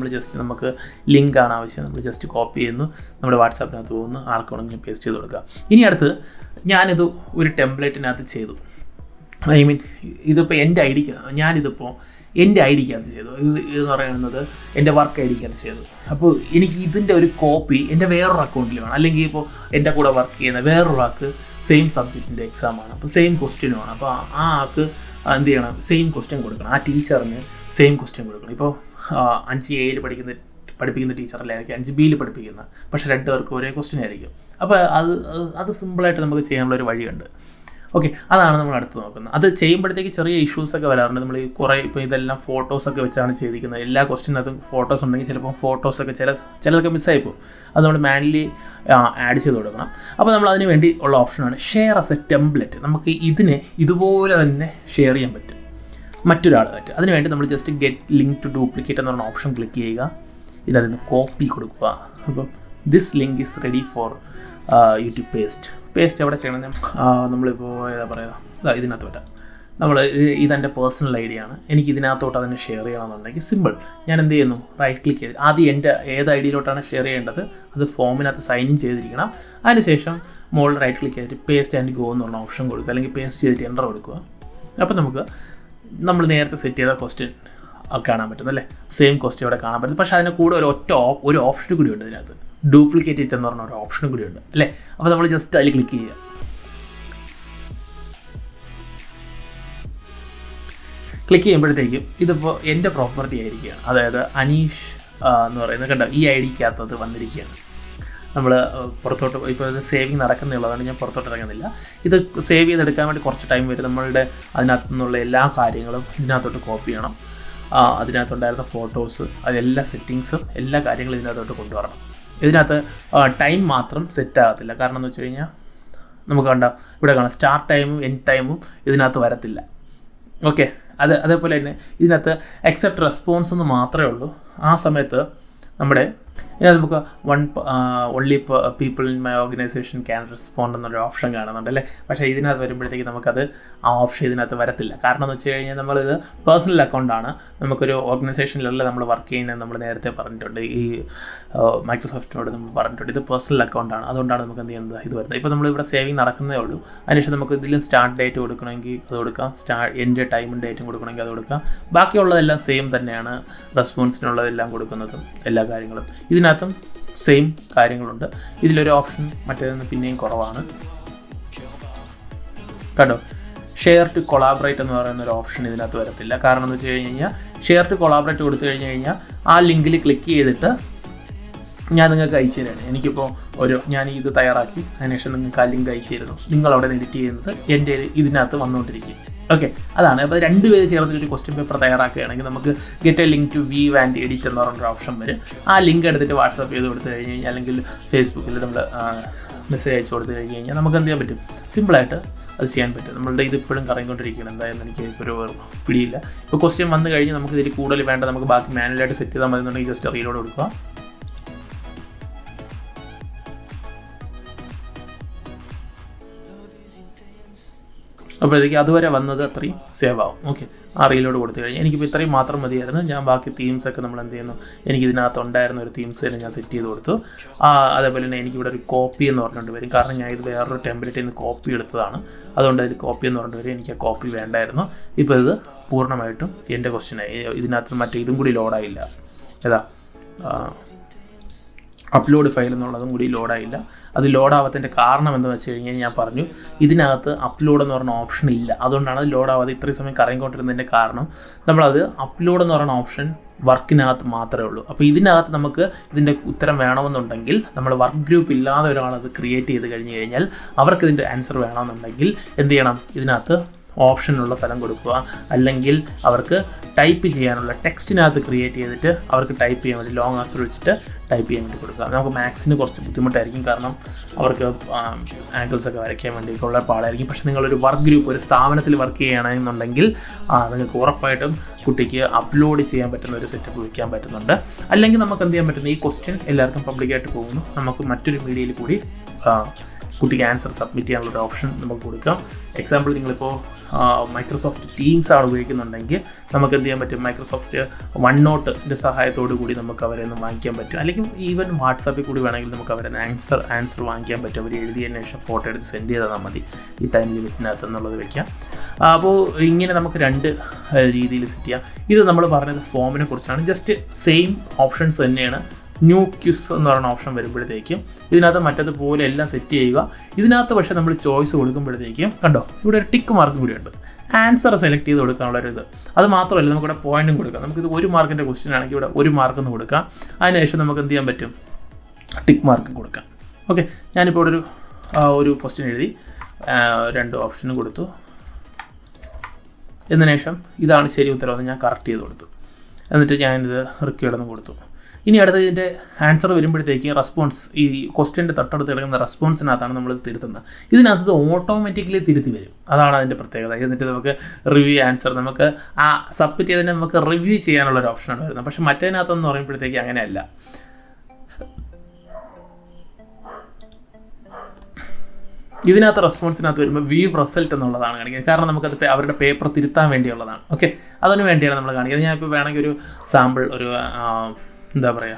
നമുക്ക് ലിങ്കാണ് ആവശ്യം. നമ്മൾ ജസ്റ്റ് കോപ്പി ചെയ്യുന്നു, നമ്മുടെ വാട്സാപ്പിനകത്ത് പോകുന്നു, ആർക്കാണെങ്കിലും പേസ്റ്റ് ചെയ്ത് കൊടുക്കുക. ഇനി അടുത്ത് ഞാനിത് ഒരു ടെംപ്ലേറ്റിനകത്ത് ചെയ്തു. ഐ മീൻ ഇതിപ്പോൾ എൻ്റെ ഐ ഡിക്കകത്ത് ചെയ്തു. എന്ന് പറയുന്നത് എൻ്റെ വർക്ക് ഐ ഡിക്കകത്ത് ചെയ്തു. അപ്പോൾ എനിക്ക് ഇതിൻ്റെ ഒരു കോപ്പി എൻ്റെ വേറൊരു അക്കൗണ്ടിൽ വേണം. അല്ലെങ്കിൽ ഇപ്പോൾ എൻ്റെ കൂടെ വർക്ക് ചെയ്യുന്ന വേറൊരാൾക്ക് സെയിം സബ്ജക്റ്റിൻ്റെ എക്സാമാണ്, അപ്പോൾ സെയിം ക്വസ്റ്റ്യനുമാണ്. അപ്പോൾ ആ ആൾക്ക് എന്ത് ചെയ്യണം, സെയിം ക്വസ്റ്റ്യൻ കൊടുക്കണം. ആ ടീച്ചറിന് സെയിം ക്വസ്റ്റ്യൻ കൊടുക്കണം. ഇപ്പോൾ 5A പഠിപ്പിക്കുന്ന ടീച്ചറല്ലായിരിക്കും 5B പഠിപ്പിക്കുന്ന, പക്ഷേ 2 പേർക്ക് ഒരേ ക്വസ്റ്റ്യൻ ആയിരിക്കും. അപ്പോൾ അത് സിമ്പിളായിട്ട് നമുക്ക് ചെയ്യാനുള്ളൊരു വഴിയുണ്ട്. ഓക്കെ, അതാണ് നമ്മൾ അടുത്ത് നോക്കുന്നത്. അത് ചെയ്യുമ്പോഴത്തേക്ക് ചെറിയ ഇഷ്യൂസൊക്കെ വരാറുണ്ട്. നമ്മൾ കുറേ ഇപ്പോൾ ഇതെല്ലാം ഫോട്ടോസൊക്കെ വെച്ചാണ് ചെയ്തിരിക്കുന്നത്. എല്ലാ ക്വസ്റ്റ്യനകത്തും ഫോട്ടോസ് ഉണ്ടെങ്കിൽ ചിലപ്പോൾ ഫോട്ടോസൊക്കെ ചിലതൊക്കെ മിസ്സായിപ്പോകും. അത് നമ്മൾ മാനുവലി ആഡ് ചെയ്ത് കൊടുക്കണം. അപ്പോൾ നമ്മൾ അതിന് വേണ്ടി ഉള്ള ഓപ്ഷനാണ് ഷെയർ ആസ് എ ടെംപ്ലേറ്റ്. നമുക്ക് ഇതിനെ ഇതുപോലെ തന്നെ ഷെയർ ചെയ്യാൻ പറ്റും മറ്റൊരാളുമായിട്ട്. അതിനുവേണ്ടി നമ്മൾ just get link to duplicate എന്ന് പറഞ്ഞ ഓപ്ഷൻ ക്ലിക്ക് ചെയ്യുക. ഇതിനകത്ത് കോപ്പി കൊടുക്കുക. അപ്പം this link is ready for you to paste എവിടെ ചെയ്യണം? നമ്മളിപ്പോൾ ഏതാ പറയുക, ഇതിനകത്ത് വരാം. ഇതെൻ്റെ പേഴ്സണൽ ഐഡിയ ആണ്. എനിക്ക് ഇതിനകത്തോട്ട് അതിനെ ഷെയർ ചെയ്യണമെന്നുണ്ടെങ്കിൽ സിമ്പിൾ. ഞാൻ എന്ത് ചെയ്യുന്നു, റൈറ്റ് ക്ലിക്ക് ചെയ്ത് ആദ്യം എൻ്റെ ഏത് ഐ ഡിയിലോട്ടാണ് ഷെയർ ചെയ്യേണ്ടത് അത് ഫോമിനകത്ത് സൈൻ ഇൻ ചെയ്തിരിക്കണം. അതിനുശേഷം മുകളിൽ റൈറ്റ് ക്ലിക്ക് ചെയ്തിട്ട് പേസ്റ്റ് ആൻഡ് ഗോ എന്നുള്ള ഓപ്ഷൻ കൊടുക്കുക, അല്ലെങ്കിൽ പേസ്റ്റ് ചെയ്തിട്ട് എൻ്റർ കൊടുക്കുക. അപ്പോൾ നമുക്ക് നമ്മൾ നേരത്തെ സെറ്റ് ചെയ്ത ക്വസ്റ്റ്യൻ കാണാൻ പറ്റും അല്ലേ? സെയിം ക്വസ്റ്റ്യൻ ഇവിടെ കാണാൻ പറ്റും. പക്ഷേ അതിന് കൂടെ ഒരു ഓപ്ഷൻ കൂടി ഉണ്ട് ഇതിനകത്ത്, ഡ്യൂപ്ലിക്കേറ്റ് ഇറ്റ് എന്ന് പറഞ്ഞ ഒരു ഓപ്ഷനും കൂടി ഉണ്ട് അല്ലേ? അപ്പോൾ നമ്മൾ ജസ്റ്റ് അതിൽ ക്ലിക്ക് ചെയ്യുക. ക്ലിക്ക് ചെയ്യുമ്പോഴത്തേക്കും ഇതിപ്പോൾ എൻ്റെ പ്രോപ്പർട്ടി ആയിരിക്കുകയാണ്. അതായത് അനീഷ് എന്ന് പറയുന്നത് കണ്ടോ, ഈ ഐ ഡിക്കകത്തത് വന്നിരിക്കുകയാണ്. നമ്മൾ പുറത്തോട്ട് ഇപ്പോൾ ഇത് സേവിങ് നടക്കുന്നുള്ളതാണ്, ഞാൻ പുറത്തോട്ട് ഇറങ്ങുന്നില്ല. ഇത് സേവ് ചെയ്തെടുക്കാൻ വേണ്ടി കുറച്ച് ടൈം വരും. നമ്മളുടെ അതിനകത്തു നിന്നുള്ള എല്ലാ കാര്യങ്ങളും ഇതിനകത്തോട്ട് കോപ്പി ചെയ്യണം. അതിനകത്തുണ്ടായിരുന്ന ഫോട്ടോസ്, അതെല്ലാ സെറ്റിങ്സും എല്ലാ കാര്യങ്ങളും ഇതിനകത്തോട്ട് കൊണ്ടുവരണം. ഇതിനകത്ത് ടൈം മാത്രം സെറ്റ് ആകത്തില്ല. കാരണം എന്ന് വെച്ച് കഴിഞ്ഞാൽ നമുക്ക് കണ്ട ഇവിടെ കാണാം സ്റ്റാർട്ട് ടൈമും എൻഡ് ടൈമും ഇതിനകത്ത് വരത്തില്ല. ഓക്കെ, അതേപോലെ തന്നെ ഇതിനകത്ത് അക്സെപ്റ്റ് റെസ്പോൺസ് എന്ന് മാത്രമേ ഉള്ളൂ. ആ സമയത്ത് നമ്മുടെ ഇതിനകത്ത് നമുക്ക് only people in my organisation can respond എന്നൊരു ഓപ്ഷൻ കാണുന്നുണ്ട് അല്ലേ. പക്ഷേ ഇതിനകത്ത് വരുമ്പോഴത്തേക്ക് നമുക്കത് ആ ഓപ്ഷൻ ഇതിനകത്ത് വരത്തില്ല. കാരണം എന്ന് വെച്ച് കഴിഞ്ഞാൽ നമ്മളിത് പേഴ്സണൽ അക്കൗണ്ടാണ്, നമുക്കൊരു ഓർഗനൈസേഷനിലല്ല നമ്മൾ വർക്ക് ചെയ്യുന്നത്. നമ്മൾ നേരത്തെ പറഞ്ഞിട്ടുണ്ട്, ഈ മൈക്രോസോഫ്റ്റിനോട് നമ്മൾ പറഞ്ഞിട്ടുണ്ട് ഇത് പേഴ്സണൽ അക്കൗണ്ടാണ്. അതുകൊണ്ടാണ് നമുക്ക് എന്ത് ചെയ്യുന്നത് ഇത് വരുന്നത്. ഇപ്പോൾ നമ്മളിവിടെ സേവിങ് നടക്കുന്നതേ ഉള്ളൂ. അതിനുശേഷം നമുക്ക് ഇതിലും സ്റ്റാർട്ട് ഡേറ്റ് കൊടുക്കണമെങ്കിൽ അത് കൊടുക്കാം, എൻഡ് ടൈമും ഡേറ്റും കൊടുക്കണമെങ്കിൽ അത് കൊടുക്കാം. ബാക്കിയുള്ളതെല്ലാം സെയിം തന്നെയാണ്, റെസ്പോൺസിനുള്ളതെല്ലാം കൊടുക്കുന്നതും എല്ലാ കാര്യങ്ങളും ഇതിനകത്തും സെയിം കാര്യങ്ങളുണ്ട്. ഇതിലൊരു ഓപ്ഷൻ മറ്റേതെന്ന് പിന്നെയും കുറവാണ് കേട്ടോ. ഷെയർ ടു കൊളാബറേറ്റ് എന്ന് പറയുന്ന ഒരു ഓപ്ഷൻ ഇതിനകത്ത് വരത്തില്ല. കാരണം എന്ന് വെച്ച് കഴിഞ്ഞാൽ ഷെയർ ടു കൊളാബറേറ്റ് കൊടുത്തു കഴിഞ്ഞ് കഴിഞ്ഞാൽ ആ ലിങ്കിൽ ക്ലിക്ക് ചെയ്തിട്ട് ഞാൻ നിങ്ങൾക്ക് അയച്ചു തരാണ്. എനിക്കിപ്പോൾ ഞാൻ ഇത് തയ്യാറാക്കി അതിനുശേഷം നിങ്ങൾക്ക് ആ ലിങ്ക് അയച്ചു തരുന്നു. നിങ്ങളവിടെ എഡിറ്റ് ചെയ്യുന്നത് എൻ്റെ ഇതിനകത്ത് വന്നുകൊണ്ടിരിക്കും. ഓക്കെ, അതാണ്. അപ്പോൾ 2 പേര് ചേർന്നിട്ടൊരു ക്വസ്റ്റ്യൻ പേപ്പർ തയ്യാറാക്കുകയാണെങ്കിൽ നമുക്ക് get a link to view and edit എന്ന് പറഞ്ഞൊരു ഓപ്ഷൻ വരും. ആ ലിങ്ക് എടുത്തിട്ട് വാട്സാപ്പ് ചെയ്ത് കൊടുത്തു കഴിഞ്ഞ് കഴിഞ്ഞാൽ അല്ലെങ്കിൽ ഫേസ്ബുക്കിൽ നമ്മൾ മെസ്സേജ് അയച്ചു കൊടുത്തു കഴിഞ്ഞ് കഴിഞ്ഞാൽ നമുക്ക് എന്ത് ചെയ്യാൻ പറ്റും, സിമ്പിളായിട്ട് അത് ചെയ്യാൻ പറ്റും. നമ്മളുടെ ഇതിപ്പോഴും കറങ്ങിക്കൊണ്ടിരിക്കുകയാണ്, എന്തായാലും എനിക്ക് ഇപ്പോൾ ഒരു പിടിയില്ല. ഇപ്പോൾ ക്വസ്റ്റ്യൻ വന്നു കഴിഞ്ഞ് നമുക്ക് ഇതിൽ കൂടുതൽ വേണ്ട, നമുക്ക് ബാക്കി മാനുവലായിട്ട് സെറ്റ് ചെയ്താൽ മതി എന്നുണ്ടെങ്കിൽ ജസ്റ്റ് റീലോഡ് കൊടുക്കുക. അപ്പോഴത്തേക്ക് അതുവരെ വന്നത് അത്രയും സേവ് ആവും. ഓക്കെ, ആ റീലോഡ് കൊടുത്തു കഴിഞ്ഞാൽ എനിക്കിപ്പോൾ ഇത്രയും മാത്രം മതിയായിരുന്നു. ഞാൻ ബാക്കി തീംസൊക്കെ നമ്മൾ എന്ത് ചെയ്യുന്നു, എനിക്ക് ഇതിനകത്ത് ഉണ്ടായിരുന്ന ഒരു തീംസ് തന്നെ ഞാൻ സെറ്റ് ചെയ്ത് കൊടുത്തു. അതേപോലെ തന്നെ എനിക്കിവിടെ ഒരു കോപ്പി എന്ന് പറഞ്ഞുകൊണ്ട് വരും. കാരണം ഞാൻ ഇത് വേറൊരു ടെംപ്ലേറ്റിൽ നിന്ന് കോപ്പി എടുത്തതാണ്, അതുകൊണ്ട് ഇത് കോപ്പി എന്ന് പറഞ്ഞിട്ട് വരും. എനിക്ക് ആ കോപ്പി വേണ്ടായിരുന്നു. ഇപ്പോൾ ഇത് പൂർണ്ണമായിട്ടും എൻ്റെ ക്വസ്റ്റ്യനായി. ഇതിനകത്ത് മറ്റേ ഇതും കൂടി ലോഡായില്ല, ഏതാ അപ്ലോഡ് ഫയൽ എന്നുള്ളതും കൂടി ലോഡായില്ല. അത് ലോഡാവാത്തതിൻ്റെ കാരണം എന്താണെന്ന് വെച്ച് കഴിഞ്ഞാൽ ഞാൻ പറഞ്ഞു, ഇതിനകത്ത് അപ്ലോഡ് എന്ന് പറയുന്ന ഓപ്ഷൻ ഇല്ല. അതുകൊണ്ടാണ് അത് ലോഡാവാതെ ഇത്രയും സമയം കറങ്ങിക്കൊണ്ടിരുന്നതിൻ്റെ കാരണം. നമ്മളത് അപ്ലോഡ് എന്ന് പറയുന്ന ഓപ്ഷൻ വർക്കിനകത്ത് മാത്രമേ ഉള്ളൂ. അപ്പോൾ ഇതിനകത്ത് നമുക്ക് ഇതിൻ്റെ ഉത്തരം വേണമെന്നുണ്ടെങ്കിൽ നമ്മൾ വർക്ക് ഗ്രൂപ്പ് ഇല്ലാതെ ഒരാളത് ക്രിയേറ്റ് ചെയ്ത് കഴിഞ്ഞ് കഴിഞ്ഞാൽ അവർക്ക് ഇതിൻ്റെ ആൻസർ വേണമെന്നുണ്ടെങ്കിൽ എന്ത് ചെയ്യണം, ഇതിനകത്ത് ഓപ്ഷനുള്ള സ്ഥലം കൊടുക്കുക. അല്ലെങ്കിൽ അവർക്ക് ടൈപ്പ് ചെയ്യാനുള്ള ടെക്സ്റ്റിനകത്ത് ക്രിയേറ്റ് ചെയ്തിട്ട് അവർക്ക് ടൈപ്പ് ചെയ്യാൻ വേണ്ടി ലോങ് ആൻസർ വെച്ചിട്ട് ടൈപ്പ് ചെയ്യാൻ വേണ്ടി കൊടുക്കുക. നമുക്ക് മാത്സിന് കുറച്ച് ബുദ്ധിമുട്ടായിരിക്കും, കാരണം അവർക്ക് ആംഗിൾസൊക്കെ വരയ്ക്കാൻ വേണ്ടിയിട്ടുള്ള പാടായിരിക്കും. പക്ഷേ നിങ്ങളൊരു വർക്ക് ഗ്രൂപ്പ്, ഒരു സ്ഥാപനത്തിൽ വർക്ക് ചെയ്യുകയാണെന്നുണ്ടെങ്കിൽ നിങ്ങൾക്ക് ഉറപ്പായിട്ടും കുട്ടിക്ക് അപ്ലോഡ് ചെയ്യാൻ പറ്റുന്ന ഒരു സെറ്റപ്പ് വയ്ക്കാൻ പറ്റുന്നുണ്ട്. അല്ലെങ്കിൽ നമുക്ക് എന്ത് ചെയ്യാൻ പറ്റുന്ന, ഈ ക്വസ്റ്റ്യൻ എല്ലാവർക്കും പബ്ലിക്കായിട്ട് പോകുന്നു, നമുക്ക് മറ്റൊരു മീഡിയയിൽ കൂടി കുട്ടിക്ക് ആൻസർ സബ്മിറ്റ് ചെയ്യാനുള്ളൊരു ഓപ്ഷൻ നമുക്ക് കൊടുക്കാം. എക്സാമ്പിൾ നിങ്ങളിപ്പോൾ മൈക്രോസോഫ്റ്റ് ടീംസ് ആണ് ഉപയോഗിക്കുന്നുണ്ടെങ്കിൽ നമുക്ക് എന്ത് ചെയ്യാൻ പറ്റും, മൈക്രോസോഫ്റ്റ് OneNoteൻ്റെ സഹായത്തോടു കൂടി നമുക്ക് അവരെ ഒന്ന് വാങ്ങിക്കാൻ പറ്റും. അല്ലെങ്കിൽ ഈവൻ വാട്സാപ്പിൽ കൂടി വേണമെങ്കിൽ നമുക്ക് അവരെ ആൻസർ വാങ്ങിക്കാൻ പറ്റും. അവർ എഴുതിയതിന് ശേഷം ഫോട്ടോ എടുത്ത് സെൻഡ് ചെയ്താൽ മതി ഈ ടൈം ലിമിറ്റിനകത്ത് എന്നുള്ളത് വയ്ക്കാം. അപ്പോൾ ഇങ്ങനെ നമുക്ക് 2 രീതിയിൽ സെറ്റ് ചെയ്യാം. ഇത് നമ്മൾ പറഞ്ഞത് ഫോമിനെ കുറിച്ചാണ്. ജസ്റ്റ് സെയിം ഓപ്ഷൻസ് തന്നെയാണ്. ന്യൂ ക്യൂസ് എന്ന് പറയുന്ന ഓപ്ഷൻ വരുമ്പോഴത്തേക്കും ഇതിനകത്ത് മറ്റതുപോലെ എല്ലാം സെറ്റ് ചെയ്യുക. ഇതിനകത്ത് പക്ഷേ നമ്മൾ ചോയ്സ് കൊടുക്കുമ്പോഴത്തേക്കും കണ്ടോ, ഇവിടെ ഒരു ടിക്ക് മാർക്കും കൂടിയുണ്ട്. ആൻസർ സെലക്ട് ചെയ്ത് കൊടുക്കാനുള്ളൊരു ഇത്. അത് മാത്രമല്ല, നമുക്കിവിടെ പോയിന്റും കൊടുക്കാം. നമുക്കിത് 1 മാർക്കിൻ്റെ ക്വസ്റ്റ്യൻ ആണെങ്കിൽ ഇവിടെ 1 മാർക്കെന്ന് കൊടുക്കാം. അതിനുശേഷം നമുക്ക് എന്ത് ചെയ്യാൻ പറ്റും, ടിക്ക് മാർക്കും കൊടുക്കാം. ഓക്കെ, ഞാനിപ്പോൾ ഇവിടെ ഒരു ക്വസ്റ്റ്യൻ എഴുതി 2 ഓപ്ഷനും കൊടുത്തു. എന്നതിന് ശേഷം ഇതാണ് ശരി ഉത്തരവെന്ന് ഞാൻ കറക്റ്റ് ചെയ്ത് കൊടുത്തു. എന്നിട്ട് ഞാനിത് റിക്വയർഡെന്ന് കൊടുത്തു. ഇനി അടുത്ത ഇതിൻ്റെ ആൻസർ വരുമ്പോഴത്തേക്ക് റെസ്പോൺസ്, ഈ ക്വസ്റ്റ്യൻ്റെ തൊട്ടടുത്ത് കിടക്കുന്ന റെസ്പോൺസിനകത്താണ് നമ്മൾ തിരുത്തുന്നത്. ഇതിനകത്ത് ഓട്ടോമാറ്റിക്കലി തിരുത്തി വരും. അതാണ് അതിൻ്റെ പ്രത്യേകത. എന്നിട്ട് നമുക്ക് റിവ്യൂ ആൻസർ, നമുക്ക് ആ സബ്മിറ്റ് ചെയ്തതിനെ നമുക്ക് റിവ്യൂ ചെയ്യാനുള്ളൊരു ഓപ്ഷനാണ് വരുന്നത്. പക്ഷേ മറ്റേതിനകത്തെന്ന് പറയുമ്പോഴത്തേക്ക് അങ്ങനെയല്ല. ഇതിനകത്ത് റെസ്പോൺസിനകത്ത് വരുമ്പോൾ വ്യൂ റിസൾട്ട് എന്നുള്ളതാണ് കാണിക്കുന്നത്. കാരണം നമുക്കത് അവരുടെ പേപ്പർ തിരുത്താൻ വേണ്ടിയുള്ളതാണ്. ഓക്കെ, അതിന് വേണ്ടിയാണ് നമ്മൾ കാണിക്കുന്നത്. ഞാനിപ്പോൾ വേണമെങ്കിൽ ഒരു സാമ്പിൾ, ഒരു എന്താ പറയുക,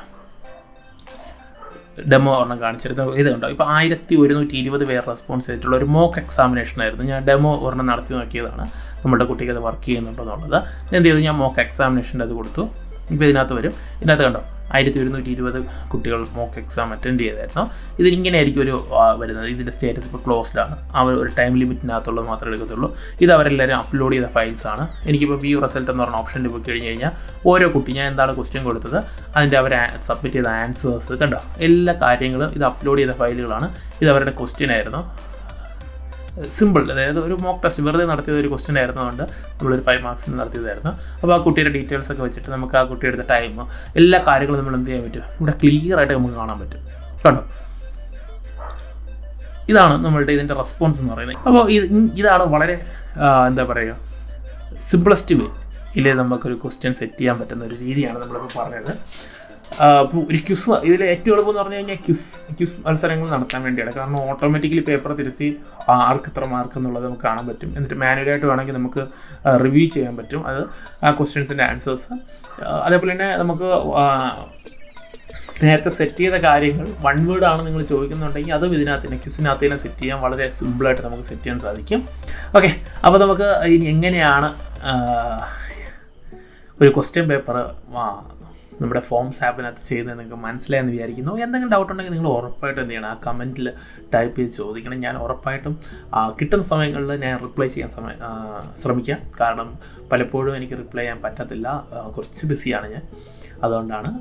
ഡെമോ ഒരെണ്ണം കാണിച്ചിരുന്നു. ഇത് കണ്ടോ, ഇപ്പോൾ 1120 പേർ റെസ്പോൺസ് ചെയ്തിട്ടുള്ള ഒരു മോക്ക് എക്സാമിനേഷൻ ആയിരുന്നു. ഞാൻ ഡെമോ ഒരെണ്ണം നടത്തി നോക്കിയതാണ്, നമ്മുടെ കുട്ടിക്ക് അത് വർക്ക് ചെയ്യുന്നുണ്ടോ എന്നുള്ളത്. എന്ത് ചെയ്തു, ഞാൻ മോക്ക് എക്സാമിനേഷൻ്റെ അത് കൊടുത്തു. ഇപ്പോൾ ഇതിനകത്ത് വരും. ഇതിനകത്ത് കണ്ടോ 1120 കുട്ടികൾ മോക്ക് എക്സാം അറ്റൻഡ് ചെയ്തായിരുന്നു. ഇതിങ്ങനെയായിരിക്കും ഒരു വരുന്നത്. ഇതിൻ്റെ സ്റ്റേറ്റസ് ഇപ്പോൾ ക്ലോസ്ഡ് ആണ്. അവർ ഒരു ടൈം ലിമിറ്റിനകത്തുള്ളത് മാത്രമേ എടുക്കത്തുള്ളൂ. ഇത് അവരെല്ലാവരും അപ്ലോഡ് ചെയ്ത ഫയൽസാണ്. എനിക്കിപ്പോൾ വ്യൂ റിസൾട്ട് എന്ന് പറഞ്ഞ ഓപ്ഷനിൽ പോയി കഴിഞ്ഞ് കഴിഞ്ഞാൽ ഓരോ കുട്ടി ഞാൻ എന്താണ് ക്വസ്റ്റ്യൻ കൊടുത്തത് അതിൻ്റെ അവർ സബ്മിറ്റ് ചെയ്ത ആൻസേഴ്സ് കണ്ടോ, എല്ലാ കാര്യങ്ങളും ഇത് അപ്ലോഡ് ചെയ്ത ഫയലുകളാണ്. ഇത് അവരുടെ ക്വസ്റ്റ്യൻ ആയിരുന്നു. സിമ്പിൾ, അതായത് ഒരു മോക്ക് ടെസ്റ്റ് വെറുതെ നടത്തിയത് ഒരു ക്വസ്റ്റ്യൻ ആയിരുന്നതുകൊണ്ട് നമ്മളൊരു 5 മാർക്സിന് നടത്തിയതായിരുന്നു. അപ്പോൾ ആ കുട്ടിയുടെ ഡീറ്റെയിൽസ് ഒക്കെ വെച്ചിട്ട് നമുക്ക് ആ കുട്ടിയുടെ ടൈം എല്ലാ കാര്യങ്ങളും നമ്മൾ എന്ത് ചെയ്യാൻ പറ്റും, ഇവിടെ ക്ലിയർ ആയിട്ട് നമുക്ക് കാണാൻ പറ്റും കേട്ടോ. ഇതാണ് നമ്മളുടെ ഇതിൻ്റെ റെസ്പോൺസ് എന്ന് പറയുന്നത്. അപ്പോൾ ഇതാണ് വളരെ എന്താ പറയുക സിംപ്ലസ്റ്റ് വേ ഇല്ലേ നമുക്കൊരു ക്വസ്റ്റ്യൻ സെറ്റ് ചെയ്യാൻ പറ്റുന്ന ഒരു രീതിയാണ് നമ്മളിപ്പോൾ പറഞ്ഞത്. അപ്പോൾ ഒരു ക്വിസ് ഇതിൽ ഏറ്റവും എളുപ്പം എന്ന് പറഞ്ഞു കഴിഞ്ഞാൽ ക്വിസ് മത്സരങ്ങൾ നടത്താൻ വേണ്ടിയാണ്. കാരണം ഓട്ടോമാറ്റിക്കലി പേപ്പർ തിരുത്തി ആർക്ക് ഇത്ര മാർക്ക് എന്നുള്ളത് നമുക്ക് കാണാൻ പറ്റും. എന്നിട്ട് മാനുവലായിട്ട് വേണമെങ്കിൽ നമുക്ക് റിവ്യൂ ചെയ്യാൻ പറ്റും അത് ആ ക്വസ്റ്റ്യൻസിൻ്റെ ആൻസേഴ്സ്. അതേപോലെ തന്നെ നമുക്ക് നേരത്തെ സെറ്റ് ചെയ്ത കാര്യങ്ങൾ 1 വേർഡാണ് നിങ്ങൾ ചോദിക്കുന്നുണ്ടെങ്കിൽ അതും ഇതിനകത്ത് തന്നെ ക്വിസിനകത്ത് തന്നെ സെറ്റ് ചെയ്യാൻ വളരെ സിമ്പിളായിട്ട് നമുക്ക് സെറ്റ് ചെയ്യാൻ സാധിക്കും. ഓക്കെ, അപ്പോൾ നമുക്ക് ഇനി എങ്ങനെയാണ് ഒരു ക്വസ്റ്റ്യൻ പേപ്പർ നമ്മുടെ ഫോംസ് ആപ്പിനകത്ത് ചെയ്യുന്നത് നിങ്ങൾക്ക് മനസ്സിലായെന്ന് വിചാരിക്കുന്നു. എന്തെങ്കിലും ഡൗട്ട് ഉണ്ടെങ്കിൽ നിങ്ങൾ ഉറപ്പായിട്ടും എന്ത് ചെയ്യണം, ആ കമൻറ്റിൽ ടൈപ്പ് ചെയ്ത് ചോദിക്കണം. ഞാൻ ഉറപ്പായിട്ടും കിട്ടുന്ന സമയങ്ങളിൽ ഞാൻ റിപ്ലൈ ചെയ്യാൻ ശ്രമിക്കാം. കാരണം പലപ്പോഴും എനിക്ക് റിപ്ലൈ ചെയ്യാൻ പറ്റത്തില്ല, കുറച്ച് ബിസിയാണ് ഞാൻ, അതുകൊണ്ടാണ്.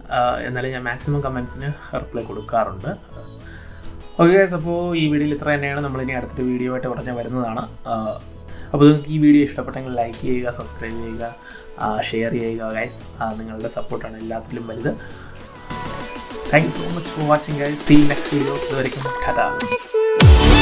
എന്നാലും ഞാൻ മാക്സിമം കമൻസിന് റിപ്ലൈ കൊടുക്കാറുണ്ട്. ഓക്കെ ഗൈസ്, അപ്പോൾ ഈ വീഡിയോയിൽ ഇത്ര തന്നെയാണ്. നമ്മളിനി അടുത്തൊരു വീഡിയോ ആയിട്ട് പറഞ്ഞാൽ വരുന്നതാണ്. അപ്പോൾ നിങ്ങൾക്ക് ഈ വീഡിയോ ഇഷ്ടപ്പെട്ടെങ്കിൽ ലൈക്ക് ചെയ്യുക, സബ്സ്ക്രൈബ് ചെയ്യുക, ഷെയർ ചെയ്യുക ഗൈസ്. നിങ്ങളുടെ സപ്പോർട്ടാണ് എല്ലാത്തിലും വലുത്. Thank you so much for watching guys. See next video. ഇതുവരെയും ടാറ്റാ.